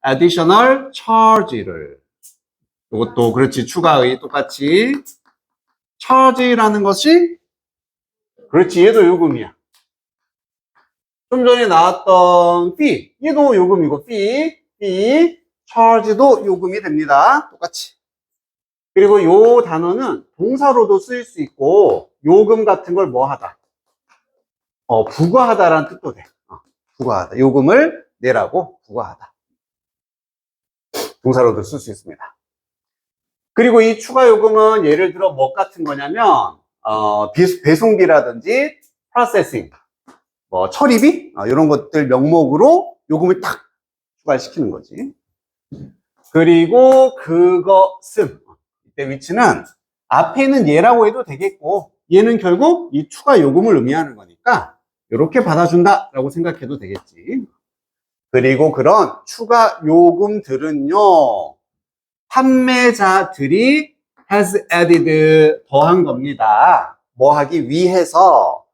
additional charge를. 이것도 그렇지, 추가의 똑같이. charge라는 것이, 그렇지, 얘도 요금이야. 좀 전에 나왔던 fee, 얘도 요금이고, fee, charge도 요금이 됩니다. 똑같이. 그리고 요 단어는 동사로도 쓰일 수 있고, 요금 같은 걸 뭐 하다? 부과하다라는 뜻도 돼. 부과하다. 요금을 내라고 부과하다. 동사로도 쓸 수 있습니다. 그리고 이 추가 요금은 예를 들어 뭐 같은 거냐면, 배송비라든지, 프로세싱, 처리비, 이런 것들 명목으로 요금을 딱 추가시키는 거지. 그리고 그것은, 이때 위치는 앞에 있는 얘라고 해도 되겠고, 얘는 결국 이 추가 요금을 의미하는 거니까, 이렇게 받아준다라고 생각해도 되겠지. 그리고 그런 추가 요금들은요, 판매자들이 has added, 더한 겁니다. 뭐 하기 위해서,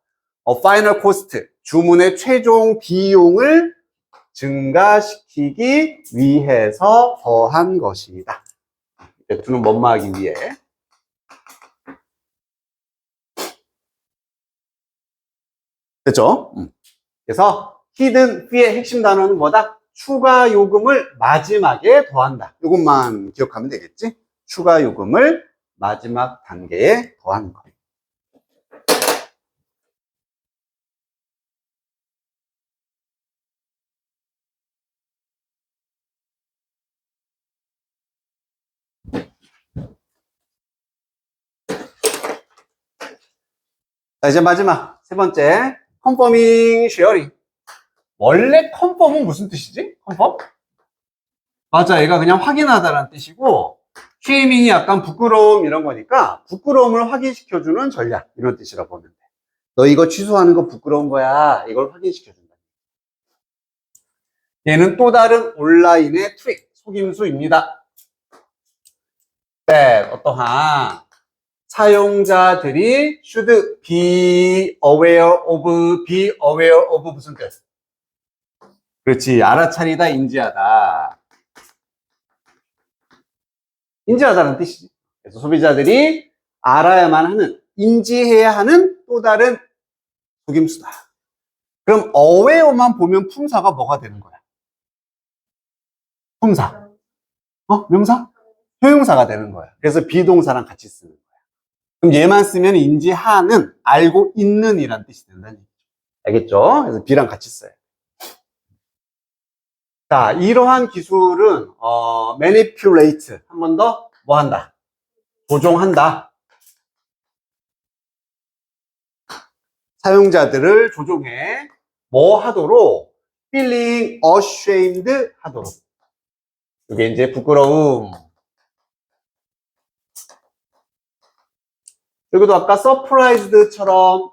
final cost, 주문의 최종 비용을 증가시키기 위해서 더한 것이다. 두는 뭐뭐하기 위해. 됐죠? 그래서 hidden fee의 핵심 단어는 뭐다? 추가 요금을 마지막에 더한다. 이것만 기억하면 되겠지? 추가 요금을 마지막 단계에 더하는 거. 자, 이제 마지막 세 번째, confirming sharing. 원래 confirm은 무슨 뜻이지? confirm? 맞아, 얘가 그냥 확인하다라는 뜻이고, sharing이 약간 부끄러움 이런 거니까 부끄러움을 확인시켜주는 전략, 이런 뜻이라고 보면 돼. 너 이거 취소하는 거 부끄러운 거야. 이걸 확인시켜준다. 얘는 또 다른 온라인의 트릭, 속임수입니다. that, 어떠한 사용자들이 should be aware of 무슨 뜻? 그렇지, 알아차리다, 인지하다. 인지하다는 뜻이지. 그래서 소비자들이 알아야만 하는, 인지해야 하는 또 다른 속임수다. 그럼 aware만 보면 품사가 뭐가 되는 거야? 품사. 명사? 효용사가 되는 거야. 그래서 비동사랑 같이 쓰는 거야. 그럼 얘만 쓰면 인지하는, 알고 있는 이란 뜻이 된다는 얘기죠. 알겠죠? 그래서 B랑 같이 써요. 자, 이러한 기술은, manipulate. 한 번 더, 뭐 한다? 조종한다. 사용자들을 조종해, 뭐 하도록? feeling ashamed 하도록. 이게 이제 부끄러움. 여기도 아까 surprised처럼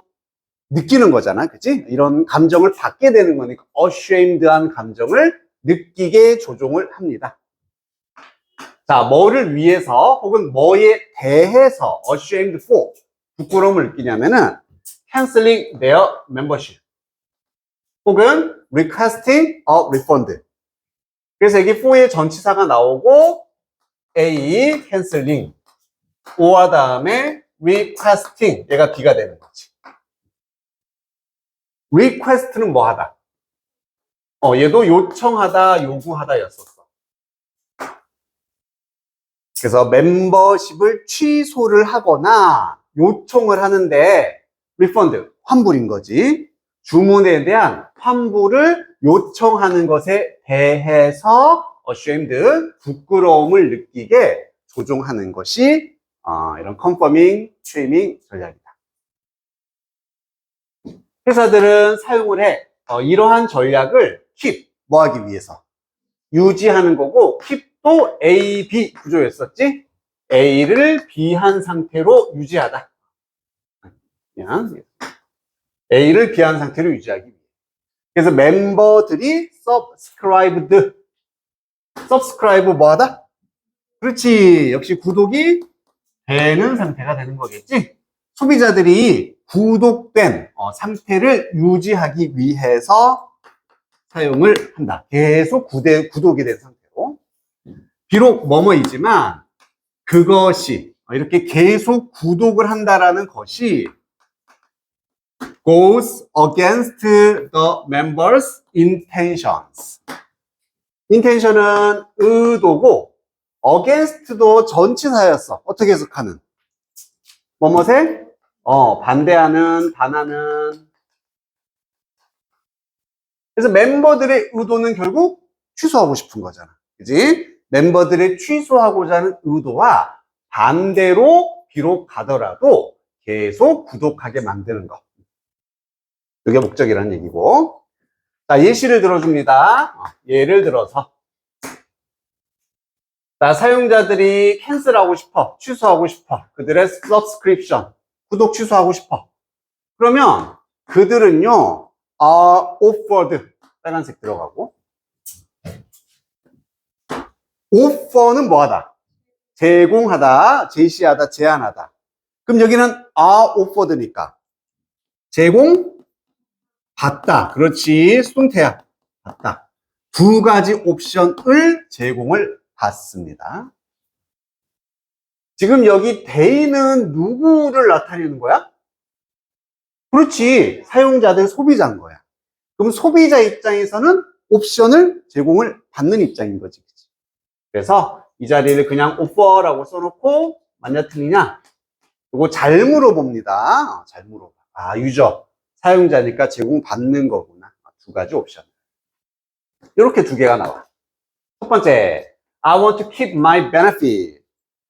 느끼는 거잖아. 그치? 이런 감정을 받게 되는 거니까 ashamed한 감정을 느끼게 조종을 합니다. 자, 뭐를 위해서 혹은 뭐에 대해서 ashamed for, 부끄러움을 느끼냐면은 canceling their membership 혹은 requesting a refund. 그래서 여기 for의 전치사가 나오고 A, canceling, O와 다음에 requesting, 얘가 B가 되는 거지. request는 뭐 하다? 얘도 요청하다, 요구하다였었어. 그래서 멤버십을 취소를 하거나 요청을 하는데 리펀드, 환불인 거지. 주문에 대한 환불을 요청하는 것에 대해서 ashamed, 부끄러움을 느끼게 조종하는 것이 이런 컨퍼밍, 트리밍 전략이다. 회사들은 사용을 해. 이러한 전략을 keep, 뭐 하기 위해서? 유지하는 거고, keep도 A, B 구조였었지? A를 B한 상태로 유지하다. 그냥 A를 B한 상태로 유지하기 위해. 그래서 멤버들이 subscribe 뭐 하다? 그렇지. 역시 구독이 되는 상태가 되는 거겠지? 소비자들이 구독된 상태를 유지하기 위해서 사용을 한다. 계속 구독이 된 상태로. 비록 뭐뭐이지만 그것이 이렇게 계속 구독을 한다라는 것이 goes against the members' intentions. intention은 의도고 against도 전치사였어. 어떻게 해석하는? 뭐뭐세? 반대하는, 반하는. 그래서 멤버들의 의도는 결국 취소하고 싶은 거잖아. 그지? 멤버들의 취소하고자 하는 의도와 반대로 비록 가더라도 계속 구독하게 만드는 거. 이게 목적이라는 얘기고. 자, 예시를 들어줍니다. 예를 들어서. 자, 사용자들이 캔슬하고 싶어. 취소하고 싶어. 그들의 subscription. 구독 취소하고 싶어. 그러면 그들은요, offered. 빨간색 들어가고. offer는 뭐하다? 제공하다, 제시하다, 제안하다. 그럼 여기는 offered니까. 제공, 받다. 그렇지. 수동태야. 받다. 두 가지 옵션을 제공을 받습니다. 지금 여기 they는 누구를 나타내는 거야? 그렇지. 사용자들, 소비자인 거야. 그럼 소비자 입장에서는 옵션을 제공을 받는 입장인 거지. 그래서 이 자리를 그냥 offer라고 써놓고 맞냐 틀리냐? 이거 잘 물어봅니다. 잘 물어봐. 유저. 사용자니까 제공받는 거구나. 두 가지 옵션. 이렇게 두 개가 나와. 첫 번째, I want to keep my benefit.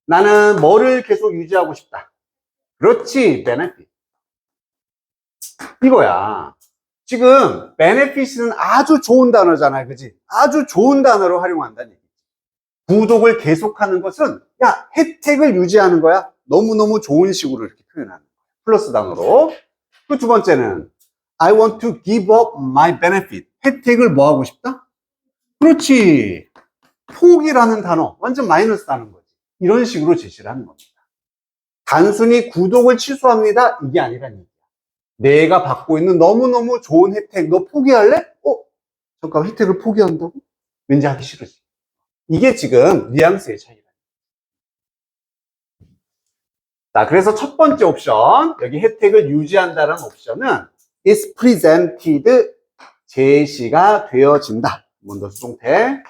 나는 뭐를 계속 유지하고 싶다. 그렇지, benefit. 이거야. 지금 benefit은 아주 좋은 단어잖아요. 그지? 아주 좋은 단어로 활용한다는 얘기. 구독을 계속하는 것은 혜택을 유지하는 거야. 너무너무 좋은 식으로 이렇게 표현하는 거야. 플러스 단어로. 그 두 번째는 I want to give up my benefit. 혜택을 뭐 하고 싶다? 그렇지. 포기라는 단어. 완전 마이너스 단어인 거지. 이런 식으로 제시를 하는 겁니다. 단순히 구독을 취소합니다. 이게 아니라는 얘기야. 내가 받고 있는 너무너무 좋은 혜택, 너 포기할래? 잠깐 혜택을 포기한다고? 왠지 하기 싫으지. 이게 지금 뉘앙스의 차이다. 자, 그래서 첫 번째 옵션, 여기 혜택을 유지한다는 옵션은 is presented, 제시가 되어진다. 먼저 수동태.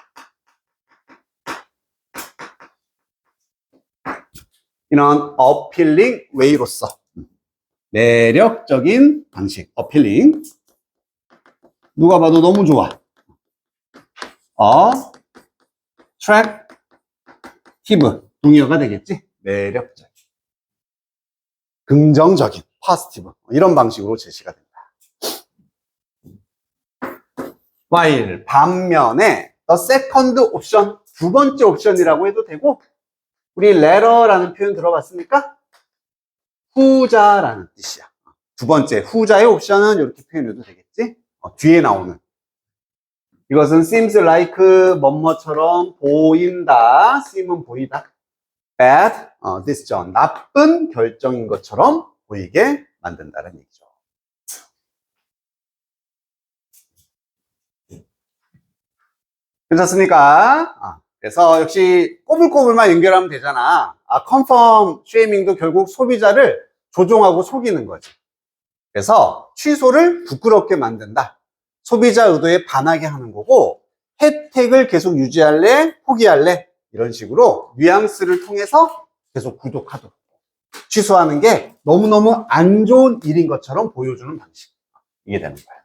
이런 appealing way로서 매력적인 방식, appealing. 누가 봐도 너무 좋아. attractive, 동의어가 되겠지? 매력적인. 긍정적인, positive. 이런 방식으로 제시가 된다. while, 반면에 the second option, 두 번째 옵션이라고 해도 되고, 우리 letter라는 표현 들어봤습니까? 후자라는 뜻이야. 두 번째, 후자의 옵션은 이렇게 표현해도 되겠지? 뒤에 나오는. 이것은 seems like 뭐뭐처럼 보인다. seem은 보이다. bad decision, 나쁜 결정인 것처럼 보이게 만든다는 얘기죠. 괜찮습니까? 그래서 역시 꼬불꼬불만 연결하면 되잖아. 컨펌 쉐이밍도 결국 소비자를 조종하고 속이는 거지. 그래서 취소를 부끄럽게 만든다. 소비자 의도에 반하게 하는 거고, 혜택을 계속 유지할래? 포기할래? 이런 식으로 뉘앙스를 통해서 계속 구독하도록 취소하는 게 너무너무 안 좋은 일인 것처럼 보여주는 방식. 이게 되는 거예요.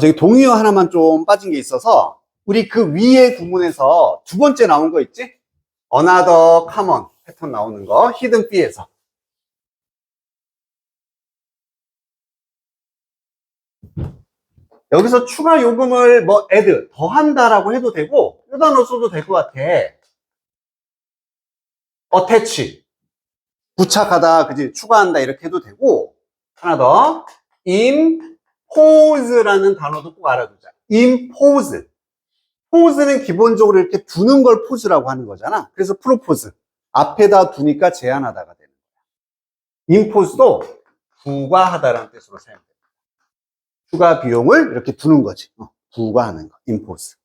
저기 동의어 하나만 좀 빠진 게 있어서, 우리 그 위에 구문에서 두 번째 나온 거 있지? another common 패턴 나오는 거, hidden fee에서. 여기서 추가 요금을 뭐 add, 더한다라고 해도 되고, 이 단어 써도 될 것 같아. attach, 부착하다, 그지? 추가한다, 이렇게 해도 되고, 하나 더, impose라는 단어도 꼭 알아두자. impose. 포즈는 기본적으로 이렇게 두는 걸 포즈라고 하는 거잖아. 그래서 프로포즈. 앞에다 두니까 제한하다가 되는 거야. 임포즈도 부과하다라는 뜻으로 사용돼요. 추가 비용을 이렇게 두는 거지. 부과하는 거. 임포즈.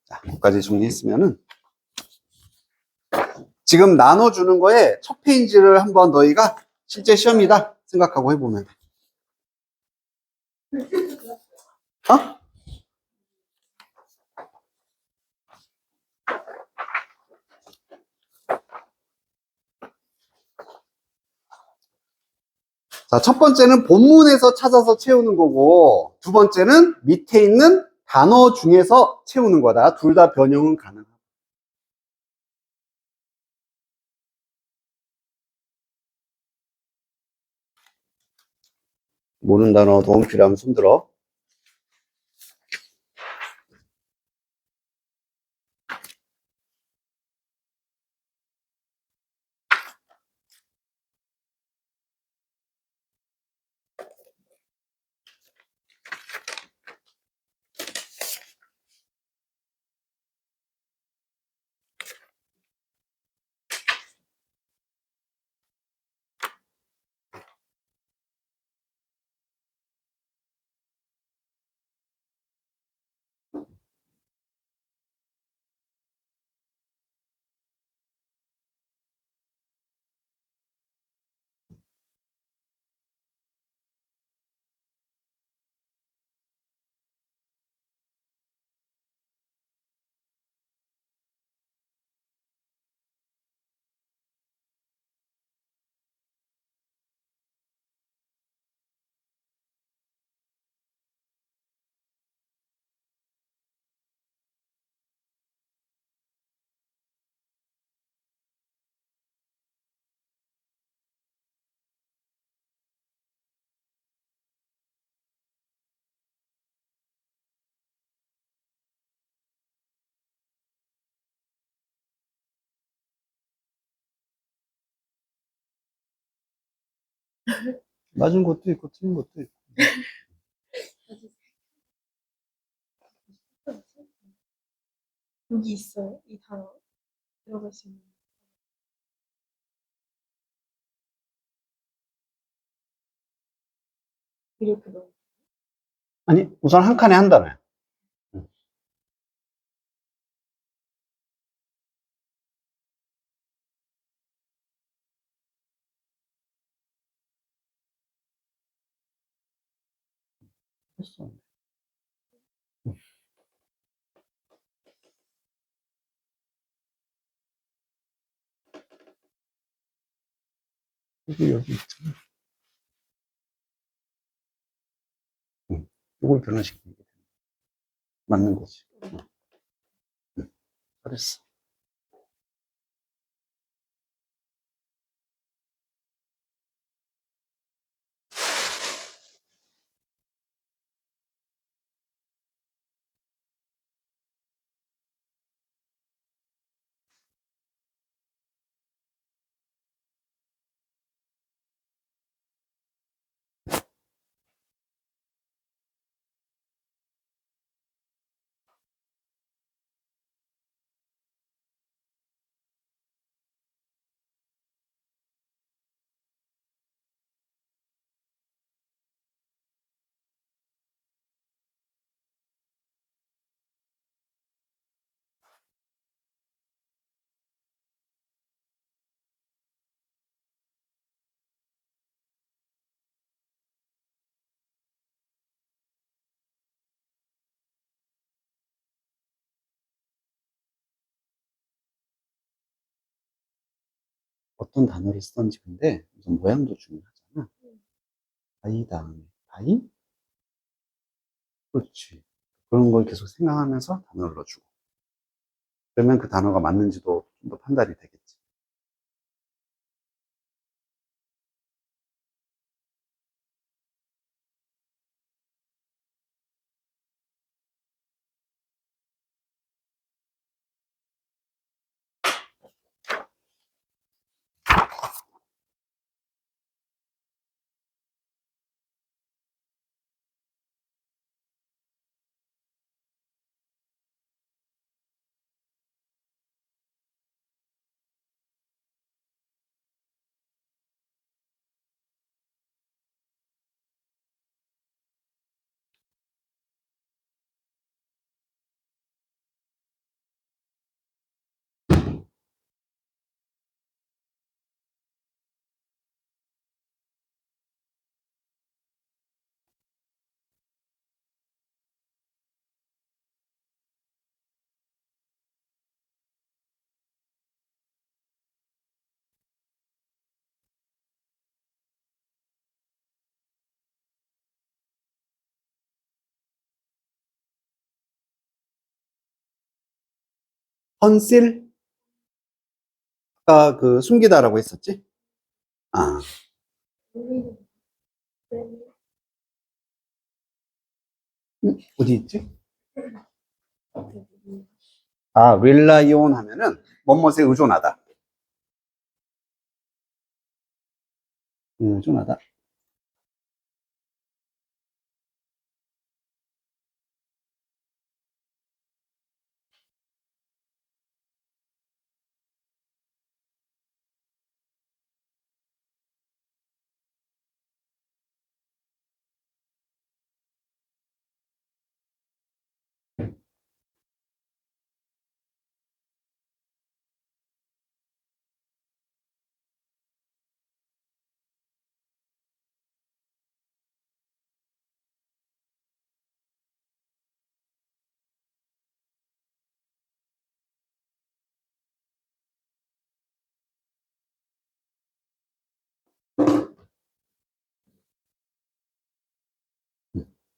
자, 여기까지 정리했으면은 지금 나눠주는 거에 첫 페이지를 한번 너희가 실제 시험이다 생각하고 해보면 돼. 어? 자, 첫 번째는 본문에서 찾아서 채우는 거고, 두 번째는 밑에 있는 단어 중에서 채우는 거다. 둘 다 변형은 가능하다. 모르는 단어 도움 필요하면 손들어. 맞은 것도 있고 틀린 것도 있고. 여기 있어요. 이 단어 들어갈 수 있는. 이렇게 넣어. 아니, 우선 한 칸에 한 단어야. 했어. 여기 있잖아. 이걸 변화시키는 게 맞는 거지. 잘했어. 어떤 단어를 쓰던지. 근데 우선 모양도 중요하잖아. 바이 다음에 바이? 그렇지. 그런 걸 계속 생각하면서 단어를 넣어주고. 그러면 그 단어가 맞는지도 좀 더 판단이 되겠지. 컨실? 아까 그 숨기다라고 했었지? 아, 어디 있지? 아, rely on 하면은 뭐뭇에 의존하다. 의존하다.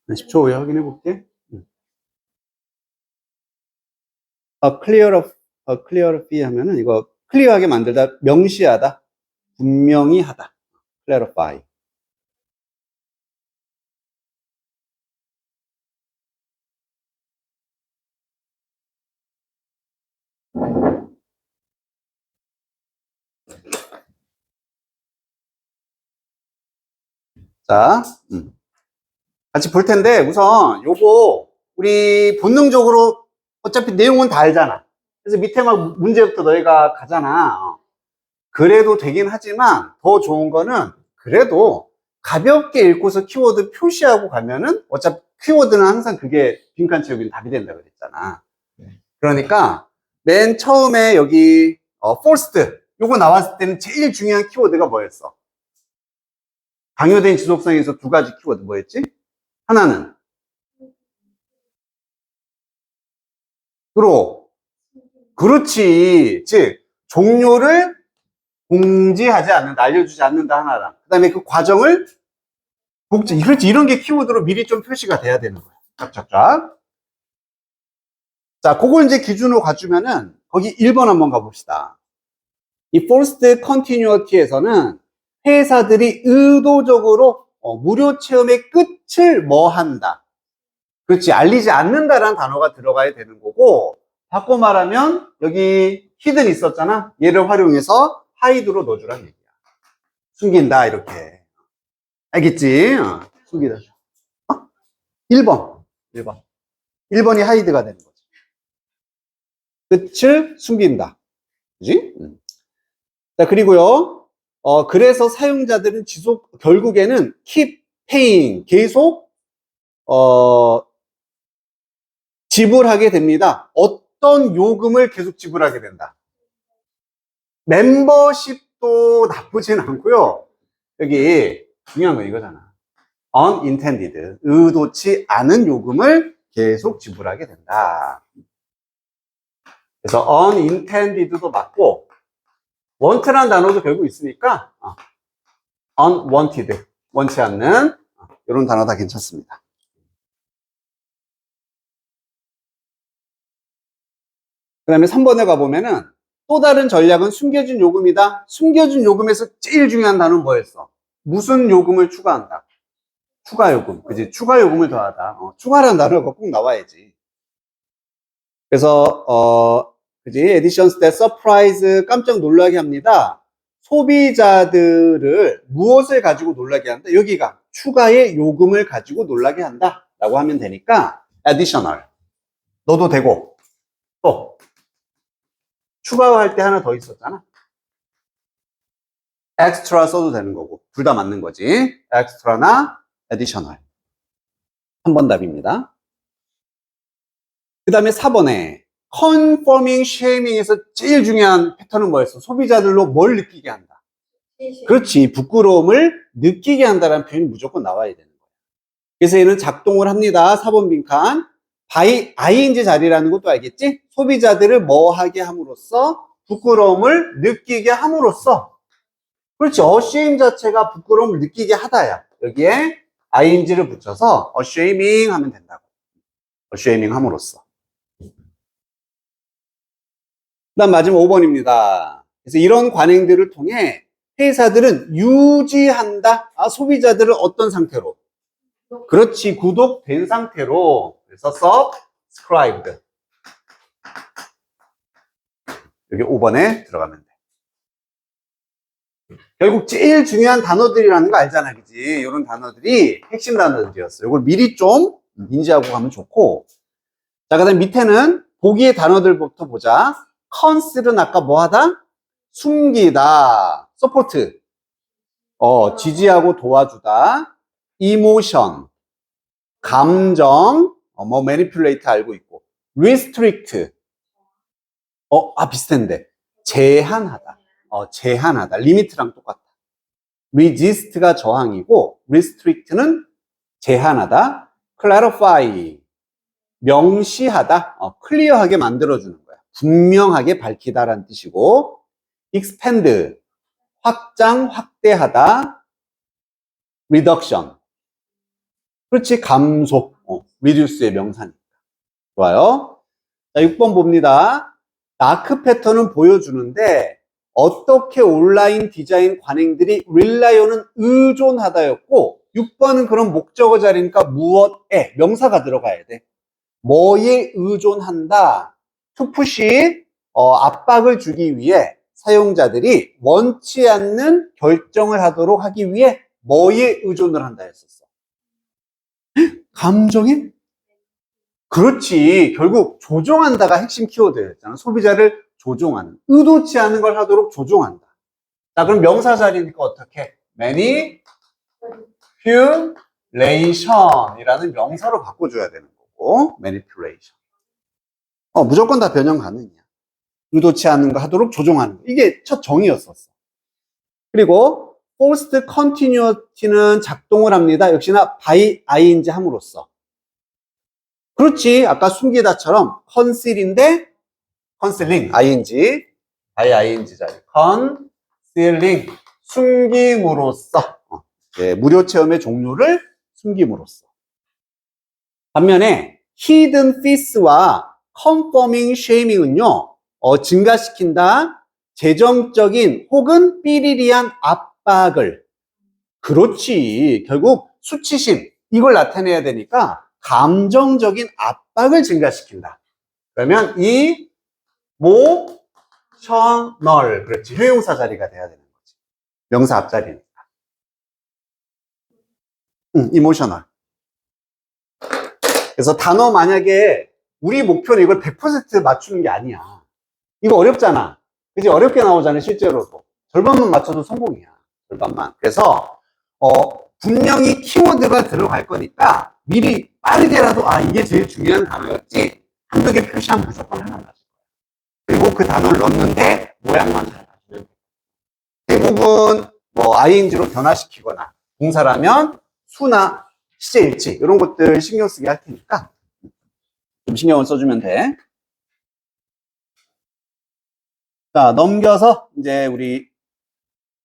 한 10초 후에 확인해 볼게. clear of fee 하면은 이거 클리어하게 만들다, 명시하다, 분명히 하다. clarify. 자, 같이 볼 텐데, 우선 요거 우리 본능적으로 어차피 내용은 다 알잖아. 그래서 밑에 막 문제부터 너희가 가잖아. 그래도 되긴 하지만 더 좋은 거는 그래도 가볍게 읽고서 키워드 표시하고 가면은 어차피 키워드는 항상 그게 빈칸 채우기는 답이 된다 그랬잖아. 그러니까 맨 처음에 여기 forced 요거 나왔을 때는 제일 중요한 키워드가 뭐였어? 강요된 지속성에서 두 가지 키워드 뭐였지? 하나는 그로, 그렇지. 즉 종료를 공지하지 않는다, 알려주지 않는다 하나랑, 그 다음에 그 과정을 복제, 그렇지. 이런 게 키워드로 미리 좀 표시가 돼야 되는 거야. 쫙쫙쫙. 자, 그걸 이제 기준으로 가주면은 거기 1번 한번 가봅시다. 이 forced continuity에서는 회사들이 의도적으로 무료 체험의 끝을 뭐 한다. 그렇지. 알리지 않는다라는 단어가 들어가야 되는 거고, 바꿔 말하면 여기 hidden 있었잖아. 얘를 활용해서 hide로 넣어주라는 얘기야. 숨긴다 이렇게. 알겠지? 숨기다. 1번. 1번. 1번이 hide가 되는 거지. 끝을 숨긴다. 그지? 자, 그리고요, 그래서 사용자들은 결국에는 keep paying, 계속, 지불하게 됩니다. 어떤 요금을 계속 지불하게 된다. 멤버십도 나쁘진 않고요. 여기 중요한 건 이거잖아. unintended, 의도치 않은 요금을 계속 지불하게 된다. 그래서 unintended도 맞고, want라는 단어도 결국 있으니까 unwanted, 원치 않는 이런 단어 다 괜찮습니다. 그 다음에 3번에 가보면은 또 다른 전략은 숨겨진 요금이다. 숨겨진 요금에서 제일 중요한 단어는 뭐였어? 무슨 요금을 추가한다? 추가 요금. 그지? 추가 요금을 더하다. 추가라는 단어가 꼭 나와야지. 그래서, 그지? additions that surprise, 깜짝 놀라게 합니다. 소비자들을 무엇을 가지고 놀라게 한다? 여기가 추가의 요금을 가지고 놀라게 한다. 라고 하면 되니까, additional. 넣어도 되고, 또, 추가할 때 하나 더 있었잖아. extra 써도 되는 거고, 둘 다 맞는 거지. extra나 additional. 3번 답입니다. 그 다음에 4번에 confirming, shaming에서 제일 중요한 패턴은 뭐였어? 소비자들로 뭘 느끼게 한다. 그렇지. 부끄러움을 느끼게 한다는 표현이 무조건 나와야 되는 거예요. 그래서 얘는 작동을 합니다. 4번 빈칸. by ing 자리라는 것도 알겠지? 소비자들을 뭐 하게 함으로써 부끄러움을 느끼게 함으로써. 그렇지. ashame 자체가 부끄러움을 느끼게 하다야. 여기에 ing를 붙여서 ashaming 하면 된다고. ashaming 함으로써. 그 다음 마지막 5번입니다. 그래서 이런 관행들을 통해 회사들은 유지한다. 소비자들을 어떤 상태로? 그렇지. 구독된 상태로. 그래서 subscribed. 여기 5번에 들어가면 돼. 결국 제일 중요한 단어들이라는 거 알잖아. 그지? 이런 단어들이 핵심 단어들이었어. 이걸 미리 좀 인지하고 가면 좋고. 자, 그 다음 밑에는 보기의 단어들부터 보자. conceal은 아까 뭐 하다? 숨기다. support. 지지하고 도와주다. emotion. 감정. 뭐 manipulate 알고 있고. restrict. 비슷한데. 제한하다. 제한하다. limit랑 똑같다. resist가 저항이고 restrict는 제한하다. clarify. 명시하다. 클리어하게 만들어주는 거야. 분명하게 밝히다라는 뜻이고, expand, 확장, 확대하다, reduction. 그렇지, 감소. reduce의 명사니까. 좋아요. 자, 6번 봅니다. 다크 패턴은 보여주는데, 어떻게 온라인 디자인 관행들이 릴라이온은 의존하다였고, 6번은 그런 목적어 자리니까 무엇에, 명사가 들어가야 돼. 뭐에 의존한다? 투푸시, 압박을 주기 위해 사용자들이 원치 않는 결정을 하도록 하기 위해 뭐에 의존을 한다 했었어? 감정에? 그렇지. 결국 조종한다가 핵심 키워드였잖아. 소비자를 조종하는. 의도치 않은 걸 하도록 조종한다. 자, 그럼 명사 자리니까 어떻게? manipulation이라는 명사로 바꿔줘야 되는 거고. manipulation. 무조건 다 변형 가능이야. 의도치 않은 거 하도록 조종하는 거. 이게 첫 정의였었어. 그리고 forced continuity는 작동을 합니다. 역시나 by ing 함으로써. 그렇지. 아까 숨기다처럼 conceal인데 concealing, ing, by ing 자리. concealing, 숨김으로써. 무료 체험의 종류를 숨김으로써. 반면에 hidden fees와 confirming shaming은요, 증가시킨다. 재정적인 혹은 삐리리한 압박을. 그렇지. 결국 수치심, 이걸 나타내야 되니까 감정적인 압박을 증가시킨다. 그러면 이 emotional, 그렇지. 효용사 자리가 돼야 되는 거지. 명사 앞자리니까. emotional. 그래서 단어 만약에 우리 목표는 이걸 100% 맞추는 게 아니야. 이거 어렵잖아. 그치? 어렵게 나오잖아, 실제로도. 절반만 맞춰도 성공이야. 절반만. 그래서, 분명히 키워드가 들어갈 거니까 미리 빠르게라도, 이게 제일 중요한 단어였지. 한두 개 표시하면 무조건 하나 맞을 거야. 그리고 그 단어를 넣는데 모양만 잘 맞추면 돼. 대부분, ing로 변화시키거나, 동사라면 수나 시제 일치, 이런 것들 신경 쓰게 할 테니까 좀 신경을 써주면 돼. 그 자, 넘겨서 이제 우리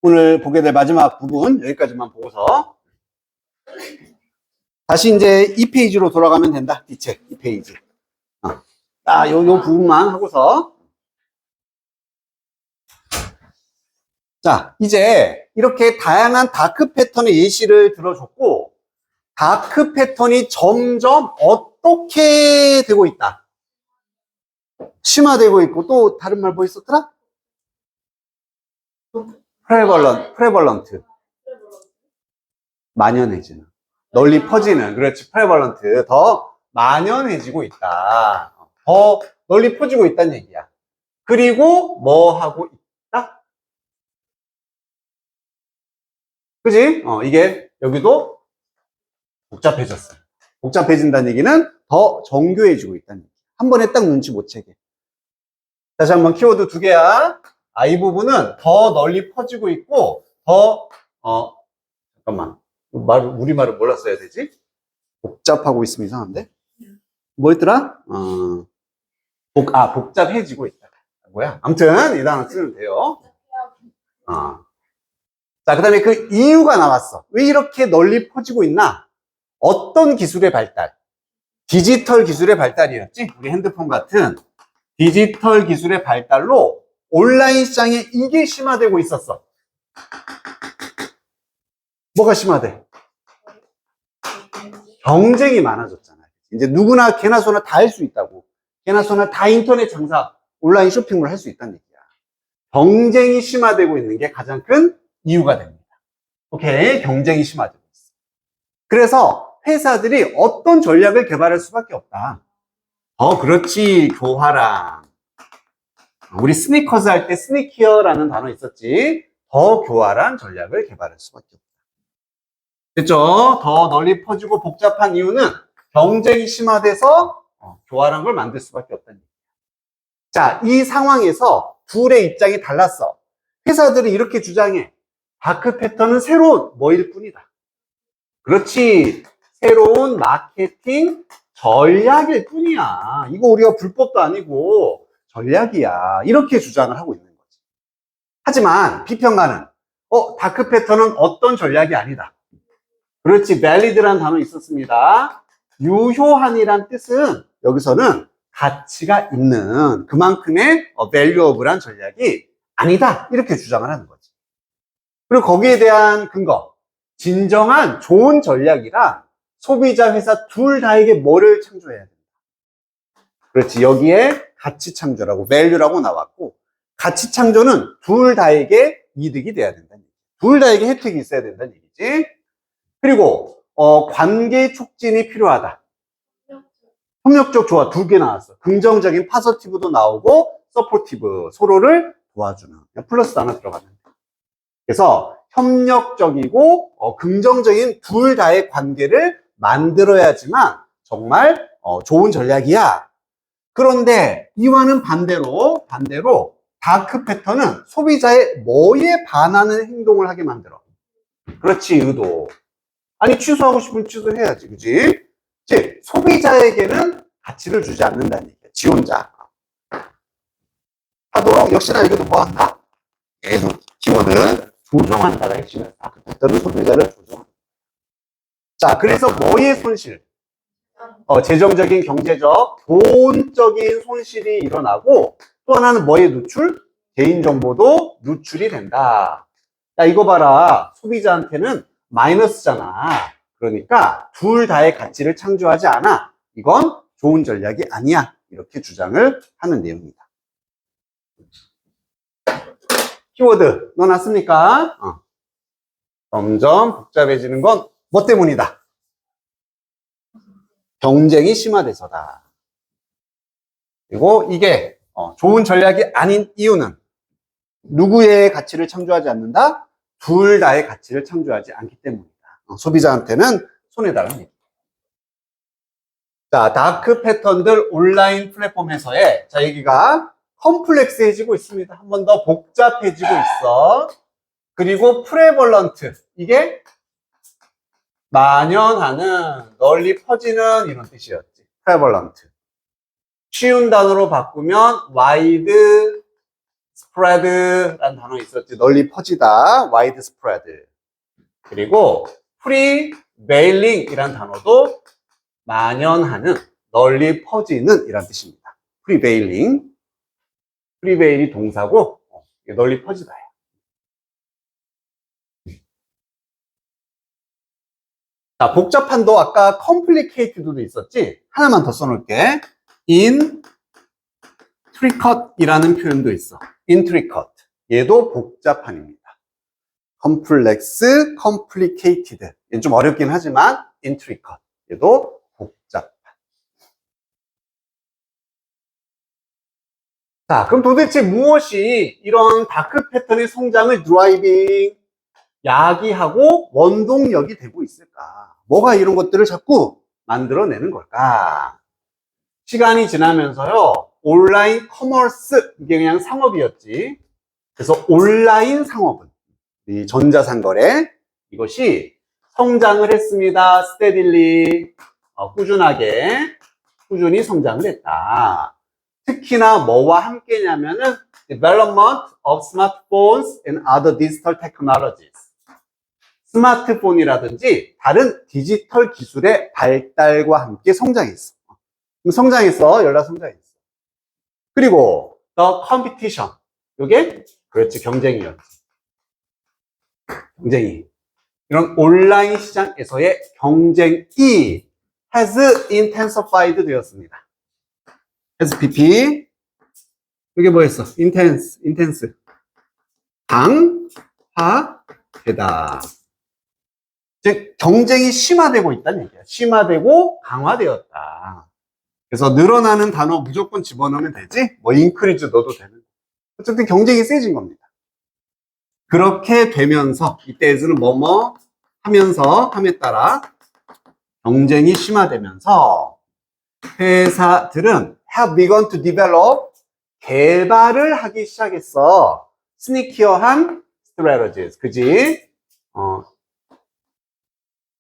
오늘 보게 될 마지막 부분 여기까지만 보고서 다시 이제 2페이지로 돌아가면 된다. 뒷책 2페이지. 요 부분만 하고서 자, 이제 이렇게 다양한 다크 패턴의 예시를 들어줬고 다크 패턴이 점점 어떻게 되고 있다. 심화되고 있고 또 다른 말 뭐 있었더라? 프레벌런트. 만연해지는. 널리 퍼지는. 그렇지. 프레벌런트. 더 만연해지고 있다. 더 널리 퍼지고 있다는 얘기야. 그리고 뭐 하고 있다? 그지? 이게 여기도 복잡해졌어. 복잡해진다는 얘기는 더 정교해지고 있다는 얘기. 한 번에 딱 눈치 못 채게. 다시 한번 키워드 2개야. 이 부분은 더 널리 퍼지고 있고, 잠깐만. 우리말을 뭘로 써야 되지? 복잡하고 있으면 이상한데? 뭐였더라? 복잡해지고 있다. 뭐야? 아무튼, 이 단어 쓰면 돼요. 자, 그 다음에 그 이유가 나왔어. 왜 이렇게 널리 퍼지고 있나? 어떤 기술의 발달? 디지털 기술의 발달이었지? 우리 핸드폰 같은 디지털 기술의 발달로 온라인 시장에 이게 심화되고 있었어. 뭐가 심화돼? 경쟁이 많아졌잖아요. 이제 누구나 개나 소나 다 할 수 있다고. 개나 소나 다 인터넷 장사, 온라인 쇼핑을 할 수 있다는 얘기야. 경쟁이 심화되고 있는 게 가장 큰 이유가 됩니다. 오케이? 경쟁이 심화되고 있어. 그래서 회사들이 어떤 전략을 개발할 수밖에 없다. 그렇지. 교활함. 우리 스니커즈 할 때 스니키어라는 단어 있었지. 더 교활한 전략을 개발할 수밖에 없다. 됐죠? 더 널리 퍼지고 복잡한 이유는 경쟁이 심화돼서 교활한 걸 만들 수밖에 없다는 얘기야. 자, 이 상황에서 둘의 입장이 달랐어. 회사들이 이렇게 주장해. 다크 패턴은 새로운 뭐일 뿐이다. 그렇지. 새로운 마케팅 전략일 뿐이야. 이거 우리가 불법도 아니고 전략이야. 이렇게 주장을 하고 있는 거지. 하지만 비평가는 다크 패턴은 어떤 전략이 아니다. 그렇지. valid라는 단어 있었습니다. 유효한이란 뜻은 여기서는 가치가 있는 그만큼의 valuable한 전략이 아니다. 이렇게 주장을 하는 거지. 그리고 거기에 대한 근거. 진정한 좋은 전략이라 소비자 회사 둘 다에게 뭐를 창조해야 된다. 그렇지. 여기에 가치 창조라고 value라고 나왔고 가치 창조는 둘 다에게 이득이 돼야 된다는 얘기. 둘 다에게 혜택이 있어야 된다는 얘기지. 그리고 관계 촉진이 필요하다. 협력적 조화 2개 나왔어. 긍정적인 파서티브도 나오고 서포티브 서로를 도와주는 플러스 하나 들어가면 돼. 그래서 협력적이고 긍정적인 둘 다의 관계를 만들어야지만 정말 좋은 전략이야. 그런데 이와는 반대로 다크 패턴은 소비자의 뭐에 반하는 행동을 하게 만들어. 그렇지. 의도. 아니 취소하고 싶으면 취소해야지. 그지? 즉 소비자에게는 가치를 주지 않는다는 얘기야. 지 혼자 하도록 역시나 여기도 뭐 한다? 계속 키워드 조종한다가 핵심이야. 다크 패턴은 소비자를 조종한다. 자, 그래서 뭐의 손실? 재정적인, 경제적, 돈적인 손실이 일어나고 또 하나는 뭐의 누출? 개인정보도 누출이 된다. 야, 이거 봐라. 소비자한테는 마이너스잖아. 그러니까 둘 다의 가치를 창조하지 않아. 이건 좋은 전략이 아니야. 이렇게 주장을 하는 내용이다. 키워드 넣어놨습니까? 점점 복잡해지는 건 뭐 때문이다? 경쟁이 심화돼서다. 그리고 이게 좋은 전략이 아닌 이유는 누구의 가치를 창조하지 않는다? 둘 다의 가치를 창조하지 않기 때문이다. 소비자한테는 손해다라는 얘기. 자, 다크 패턴들 온라인 플랫폼에서의 자, 여기가 컴플렉스해지고 있습니다. 한 번 더 복잡해지고 있어. 그리고 프레벌런트. 이게 만연하는, 널리 퍼지는 이런 뜻이었지. 프레벌런트. 쉬운 단어로 바꾸면 wide spread라는 단어 있었지. 널리 퍼지다. wide spread. 그리고 prevailing이라는 단어도 만연하는, 널리 퍼지는 이란 뜻입니다. prevailing. prevail이 동사고 널리 퍼지다예요. 자, 복잡한도 아까 complicated도 있었지? 하나만 더 써놓을게. intricat이라는 표현도 있어. intricate. 얘도 복잡한입니다. complex, complicated. 얘는 좀 어렵긴 하지만 intricate. 얘도 복잡한. 자, 그럼 도대체 무엇이 이런 다크 패턴의 성장을 드라이빙, 야기하고 원동력이 되고 있을까? 뭐가 이런 것들을 자꾸 만들어내는 걸까? 시간이 지나면서요, 온라인 커머스, 이게 그냥 상업이었지. 그래서 온라인 상업은, 이 전자상거래, 이것이 성장을 했습니다. steadily, 꾸준히 성장을 했다. 특히나 뭐와 함께냐면은 development of smartphones and other digital technologies. 스마트폰이라든지 다른 디지털 기술의 발달과 함께 성장했어. 성장했어. 연락 성장했어. 그리고 the competition. 요게 그렇지, 경쟁이었지. 경쟁이. 이런 온라인 시장에서의 경쟁이 has intensified 되었습니다. has pp. 이게 뭐였어? intense. 강화되다. 즉 경쟁이 심화되고 있다는 얘기야. 심화되고 강화되었다. 그래서 늘어나는 단어 무조건 집어넣으면 되지. 뭐 increase 넣어도 되는. 어쨌든 경쟁이 세진 겁니다. 그렇게 되면서 이때에서는 뭐뭐 하면서 함에 따라 경쟁이 심화되면서 회사들은 have begun to develop 개발을 하기 시작했어. 스니키어한 strategies. 그지?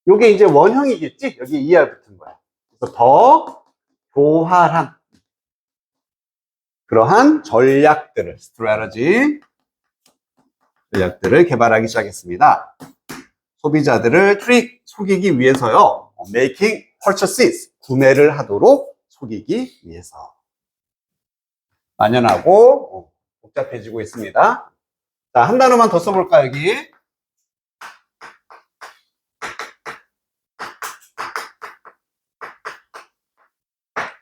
요게 이제 원형이겠지? 여기 ER 붙은 거야. 그래서 더 교활한 그러한 전략들을, 전략들을 개발하기 시작했습니다. 소비자들을 속이기 위해서요. making purchases, 구매를 하도록 속이기 위해서. 만연하고 복잡해지고 있습니다. 자, 한 단어만 더 써볼까, 여기?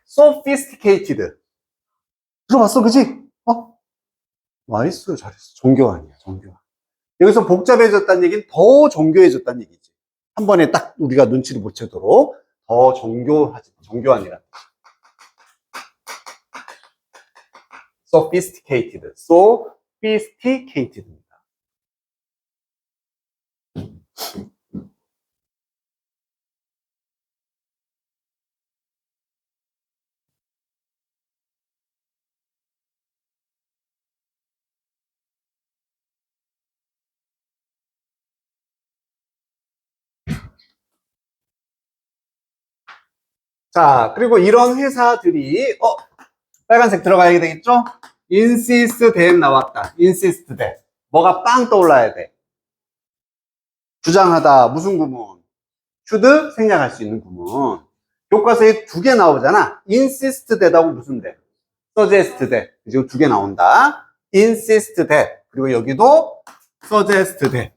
sophisticated. 들어봤어, 그지? 나이스, 잘했어. 정교한이야, 정교한. 여기서 복잡해졌다는 얘기는 더 정교해졌다는 얘기지. 한 번에 딱 우리가 눈치를 못 채도록 더 정교한이라는 뜻이야. sophisticated입니다. 자, 그리고 이런 회사들이, 빨간색 들어가야 되겠죠? insist that 나왔다. insist that. 뭐가 빵 떠올라야 돼. 주장하다. 무슨 구문? should 생략할 수 있는 구문. 교과서에 2개 나오잖아. insist that하고 무슨 that? suggest that. 지금 2개 나온다. insist that. 그리고 여기도 suggest that.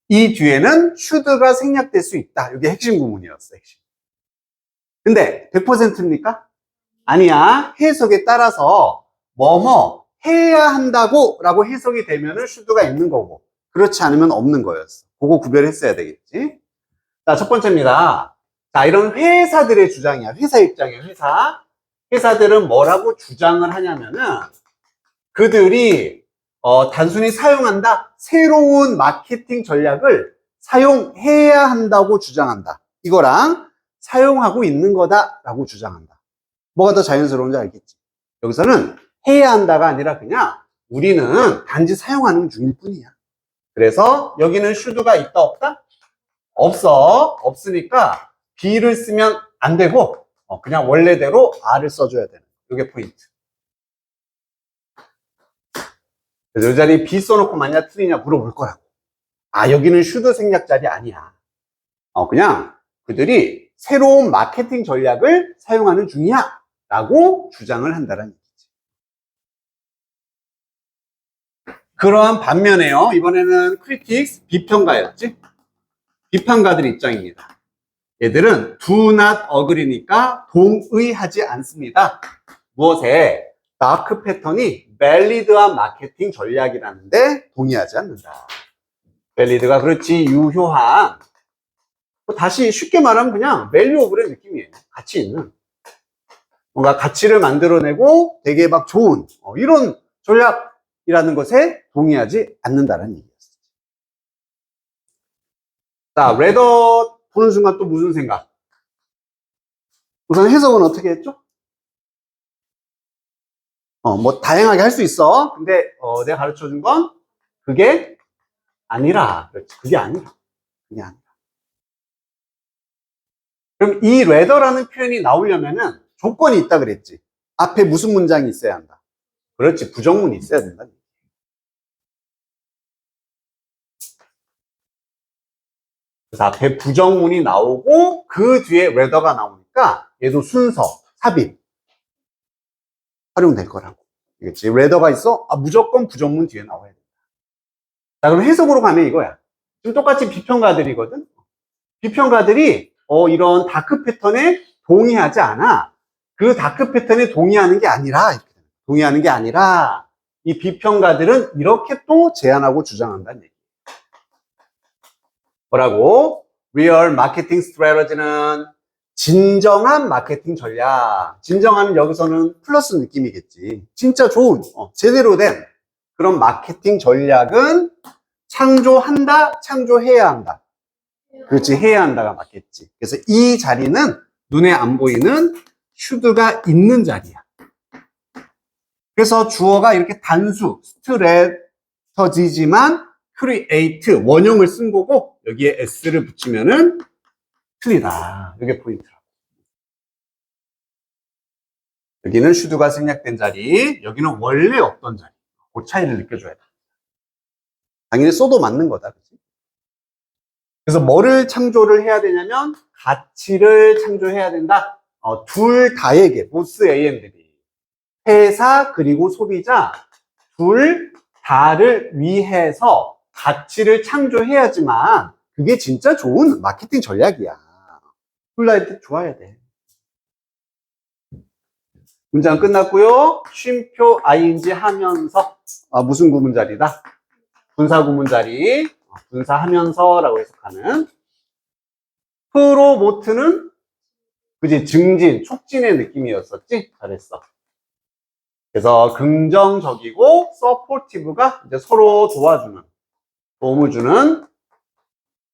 이 뒤에는 should가 생략될 수 있다. 이게 핵심 구문이었어, 핵심. 근데 100%입니까? 아니야. 해석에 따라서 뭐뭐 해야 한다고 라고 해석이 되면은 should가 있는 거고, 그렇지 않으면 없는 거였어. 그거 구별했어야 되겠지. 자, 첫 번째입니다. 자, 이런 회사들의 주장이야. 회사 입장이야, 회사들은 뭐라고 주장을 하냐면은 그들이 단순히 사용한다. 새로운 마케팅 전략을 사용해야 한다고 주장한다. 이거랑 사용하고 있는 거다라고 주장한다. 뭐가 더 자연스러운지 알겠지? 여기서는 해야 한다가 아니라 그냥 우리는 단지 사용하는 중일 뿐이야. 그래서 여기는 should가 있다 없다? 없어. 없으니까 B를 쓰면 안 되고 그냥 원래대로 R을 써줘야 되는. 이게 포인트. 그래서 이 자리에 B 써놓고 맞냐 틀리냐 물어볼 거라고. 아, 여기는 슈드 생략 자리 아니야. 그냥 그들이 새로운 마케팅 전략을 사용하는 중이야 라고 주장을 한다는 얘기지. 그러한 반면에요, 이번에는 크리틱스, 비평가였지. 비판가들 입장입니다. 얘들은 do not agree니까 동의하지 않습니다. 무엇에? 다크 패턴이 밸리드한 마케팅 전략이라는데 동의하지 않는다. 밸리드가 그렇지 유효한, 다시 쉽게 말하면 그냥 밸류 오브의 느낌이에요. 가치 있는, 뭔가 가치를 만들어내고 되게 막 좋은 이런 전략이라는 것에 동의하지 않는다는 얘기였어요. 자, 레더 보는 순간 또 무슨 생각? 우선 해석은 어떻게 했죠? 뭐 다양하게 할 수 있어. 근데 내가 가르쳐 준 건 그게 아니라. 그렇지. 그게 아니라. 그게 아니라. 그럼 이 rather라는 표현이 나오려면은 조건이 있다 그랬지. 앞에 무슨 문장이 있어야 한다. 그렇지. 부정문이 있어야 된다. 그래서 앞에 부정문이 나오고 그 뒤에 rather가 나오니까 얘도 순서, 삽입 활용될 거라고. 알겠지? rather가 있어? 무조건 부정문 뒤에 나와야 된다. 자, 그럼 해석으로 가면 이거야. 지금 똑같이 비평가들이거든. 비평가들이 이런 다크 패턴에 동의하지 않아. 그 다크 패턴에 동의하는 게 아니라, 동의하는 게 아니라 이 비평가들은 이렇게 또 제안하고 주장한다는 얘기. 뭐라고? Real marketing strategy는 진정한 마케팅 전략. 진정한 여기서는 플러스 느낌이겠지. 진짜 좋은, 제대로 된 그런 마케팅 전략은 창조한다, 창조해야 한다. 그렇지, 해야 한다가 맞겠지. 그래서 이 자리는 눈에 안 보이는 should가 있는 자리야. 그래서 주어가 이렇게 단수, strategy지만 create, 원형을 쓴 거고 여기에 s를 붙이면은 틀리다. 이게 포인트라고. 여기는 should가 생략된 자리, 여기는 원래 없던 자리. 그 차이를 느껴줘야 돼. 당연히 써도 맞는 거다. 그치? 그래서 뭐를 창조를 해야 되냐면 가치를 창조해야 된다. 둘 다에게, 보스 A and B, 회사 그리고 소비자 둘 다를 위해서 가치를 창조해야지만 그게 진짜 좋은 마케팅 전략이야. 둘 다 좋아야 돼. 문장 끝났고요. 쉼표 ing 하면서 무슨 구문자리다? 분사 구문자리. 분사하면서라고 해석하는. 프로모트는 그지 증진, 촉진의 느낌이었었지? 잘했어. 그래서 긍정적이고 서포티브가 이제 서로 도와주는, 도움을 주는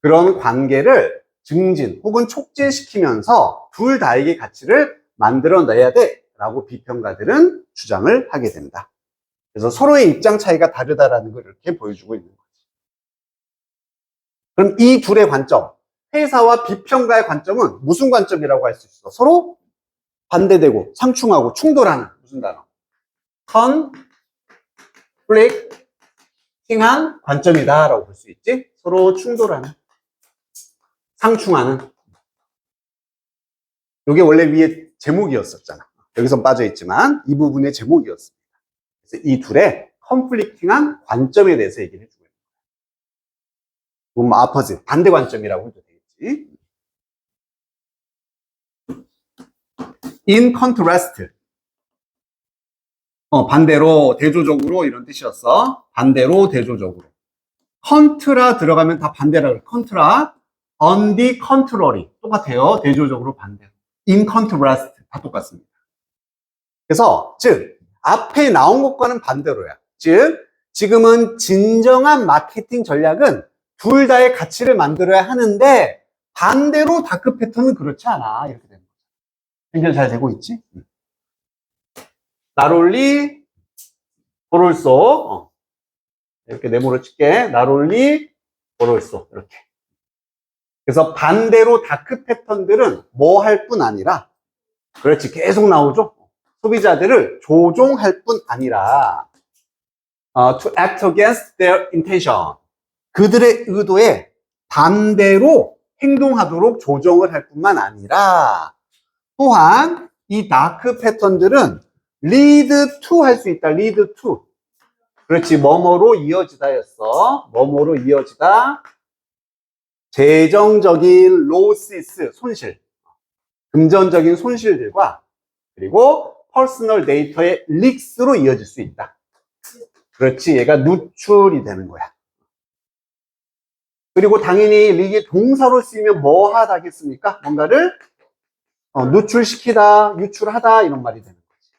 그런 관계를 증진 혹은 촉진시키면서 둘 다에게 가치를 만들어내야 돼 라고 비평가들은 주장을 하게 된다. 그래서 서로의 입장 차이가 다르다라는 걸 이렇게 보여주고 있는 거지. 그럼 이 둘의 관점, 회사와 비평가의 관점은 무슨 관점이라고 할 수 있어? 서로 반대되고 상충하고 충돌하는 무슨 단어? conflicting한 관점이다 라고 볼 수 있지. 서로 충돌하는, 상충하는. 이게 원래 위에 제목이었었잖아. 여기서 빠져있지만 이 부분의 제목이었습니다. 그래서 이 둘의 conflicting한 관점에 대해서 얘기를 해주고 있는 거야. 뭐 opposite, 반대 관점이라고 해도 되겠지. In contrast, 반대로, 대조적으로 이런 뜻이었어. 반대로, 대조적으로. 컨트라 들어가면 다 반대라 그래. 컨트라, on the contrary 똑같아요. 대조적으로 반대로. In contrast 다 똑같습니다. 그래서 즉 앞에 나온 것과는 반대로야. 즉 지금은 진정한 마케팅 전략은 둘 다의 가치를 만들어야 하는데 반대로 다크 패턴은 그렇지 않아. 이렇게 되는 거죠. 연결 잘 되고 있지? 나롤리 보롤소 이렇게 네모로 칠게. 나롤리 보롤소 이렇게. 그래서 반대로 다크 패턴들은 뭐 할 뿐 아니라, 그렇지, 계속 나오죠. 소비자들을 조종할 뿐 아니라 to act against their intention. 그들의 의도에 반대로 행동하도록 조정을 할 뿐만 아니라 또한 이 다크 패턴들은 lead to 할 수 있다. lead to. 그렇지. 뭐뭐로 이어지다였어. 뭐뭐로 이어지다. 재정적인 losses, 손실. 금전적인 손실들과 그리고 퍼스널 데이터의 리스로 이어질 수 있다. 그렇지. 얘가 누출이 되는 거야. 그리고 당연히 이게 동사로 쓰이면 뭐 하다겠습니까? 뭔가를 누출시키다, 유출하다 이런 말이 되는 거지.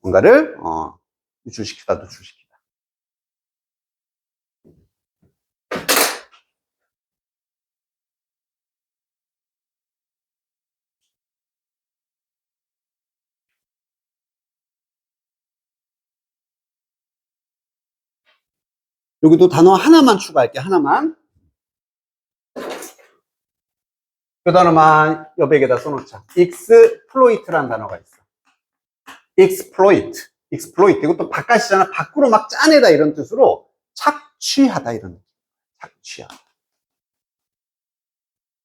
뭔가를 유출시키다, 누출시키다. 여기도 단어 하나만 추가할게. 하나만. 그 단어만 여백에다 써놓자. exploit라는 단어가 있어. exploit. 이것도 바깥이잖아. 밖으로 막 짜내다 이런 뜻으로 착취하다 이런 느낌. 착취하다.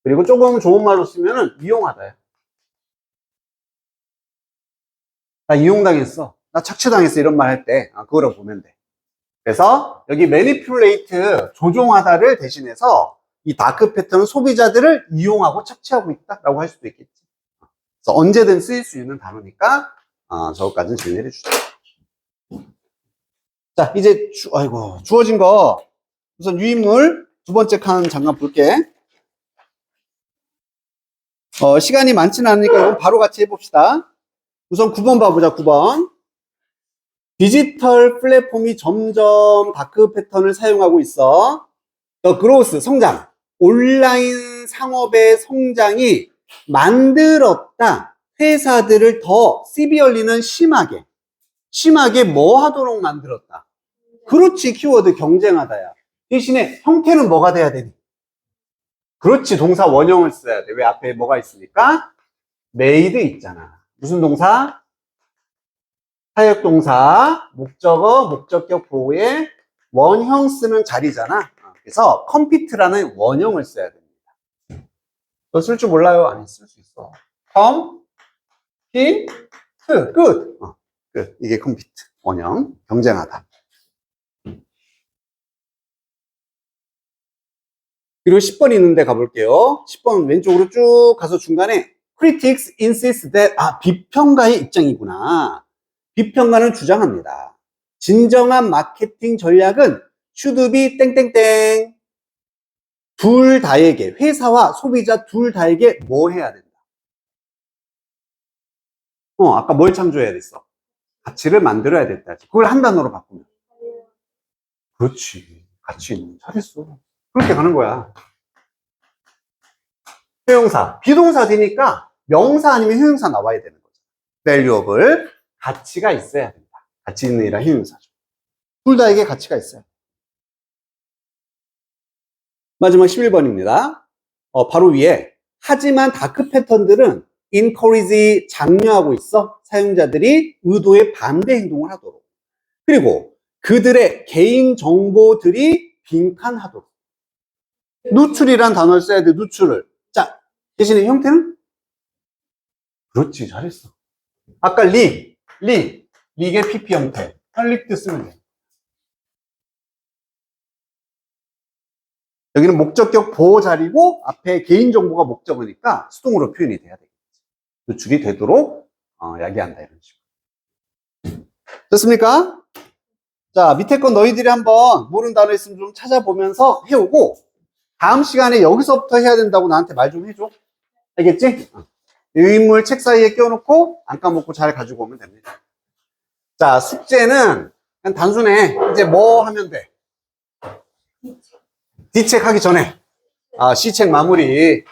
그리고 조금 좋은 말로 쓰면은 이용하다야. 나 이용당했어. 나 착취당했어. 이런 말 할 때 그거라고 보면 돼. 그래서 여기 manipulate, 조종하다를 대신해서 이 다크 패턴은 소비자들을 이용하고 착취하고 있다라고 할 수도 있겠지. 그래서 언제든 쓰일 수 있는 단어니까 저것까지는 정리를 해주자. 자, 이제 주어진 거 우선 유인물 두 번째 칸 잠깐 볼게. 시간이 많지는 않으니까 이건 바로 같이 해봅시다. 우선 9번 봐보자. 9번. 디지털 플랫폼이 점점 다크 패턴을 사용하고 있어. The growth, 성장. 온라인 상업의 성장이 만들었다. 회사들을 더 시비얼리는 심하게 뭐 하도록 만들었다. 그렇지. 키워드 경쟁하다야. 대신에 형태는 뭐가 돼야 되니? 그렇지. 동사 원형을 써야 돼. 왜 앞에 뭐가 있으니까? made 있잖아. 무슨 동사? 사역동사, 목적어, 목적격 보호에 원형 쓰는 자리잖아. 그래서 compete라는 원형을 써야 됩니다. 너 쓸 줄 몰라요? 아니, 쓸 수 있어. compete, 끝. 끝. 이게 compete, 원형, 경쟁하다. 그리고 10번 있는데 가볼게요. 10번 왼쪽으로 쭉 가서 중간에 critics insist that, 비평가의 입장이구나. 비평가는 주장합니다. 진정한 마케팅 전략은 should be 땡땡땡. 둘 다에게, 회사와 소비자 둘 다에게 뭐 해야 된다? 아까 뭘 창조해야 됐어? 가치를 만들어야 됐다. 그걸 한 단어로 바꾸면. 그렇지. 가치. 잘했어. 그렇게 가는 거야. 효용사. 비동사 되니까 명사 아니면 효용사 나와야 되는 거죠. valuable. 가치가 있어야 된다. 가치 있는 이라 효용사죠. 둘 다에게 가치가 있어요. 마지막 11번입니다. 바로 위에 하지만 다크 패턴들은 encourage, 장려하고 있어. 사용자들이 의도에 반대 행동을 하도록. 그리고 그들의 개인 정보들이 빈칸하도록. 누출이란 단어를 써야 돼. 누출을. 자, 대신에 형태는? 그렇지. 잘했어. 아까 릭의 PP 형태. 릭도 쓰면 돼. 여기는 목적격 보호 자리고 앞에 개인정보가 목적어니까 수동으로 표현이 돼야 되겠지. 노출이 되도록 야기한다 이런 식으로. 됐습니까? 자, 밑에 건 너희들이 한번 모르는 단어 있으면 좀 찾아보면서 해오고 다음 시간에 여기서부터 해야 된다고 나한테 말 좀 해줘. 알겠지? 유인물 책 사이에 끼워놓고 안 까먹고 잘 가지고 오면 됩니다. 자, 숙제는 그냥 단순해. 이제 뭐 하면 돼? D책 하기 전에 C책 마무리.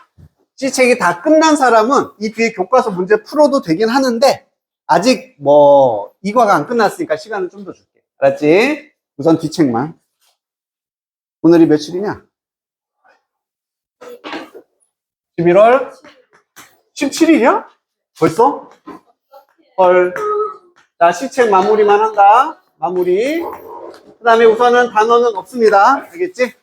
C책이 다 끝난 사람은 이 뒤에 교과서 문제 풀어도 되긴 하는데 아직 뭐 이과가 안 끝났으니까 시간을 좀 더 줄게. 알았지? 우선 D책만. 오늘이 며칠이냐? 11월 17일이야? 벌써? 헐. 자, C책 마무리만 한다. 마무리. 그 다음에 우선은 단어는 없습니다. 알겠지?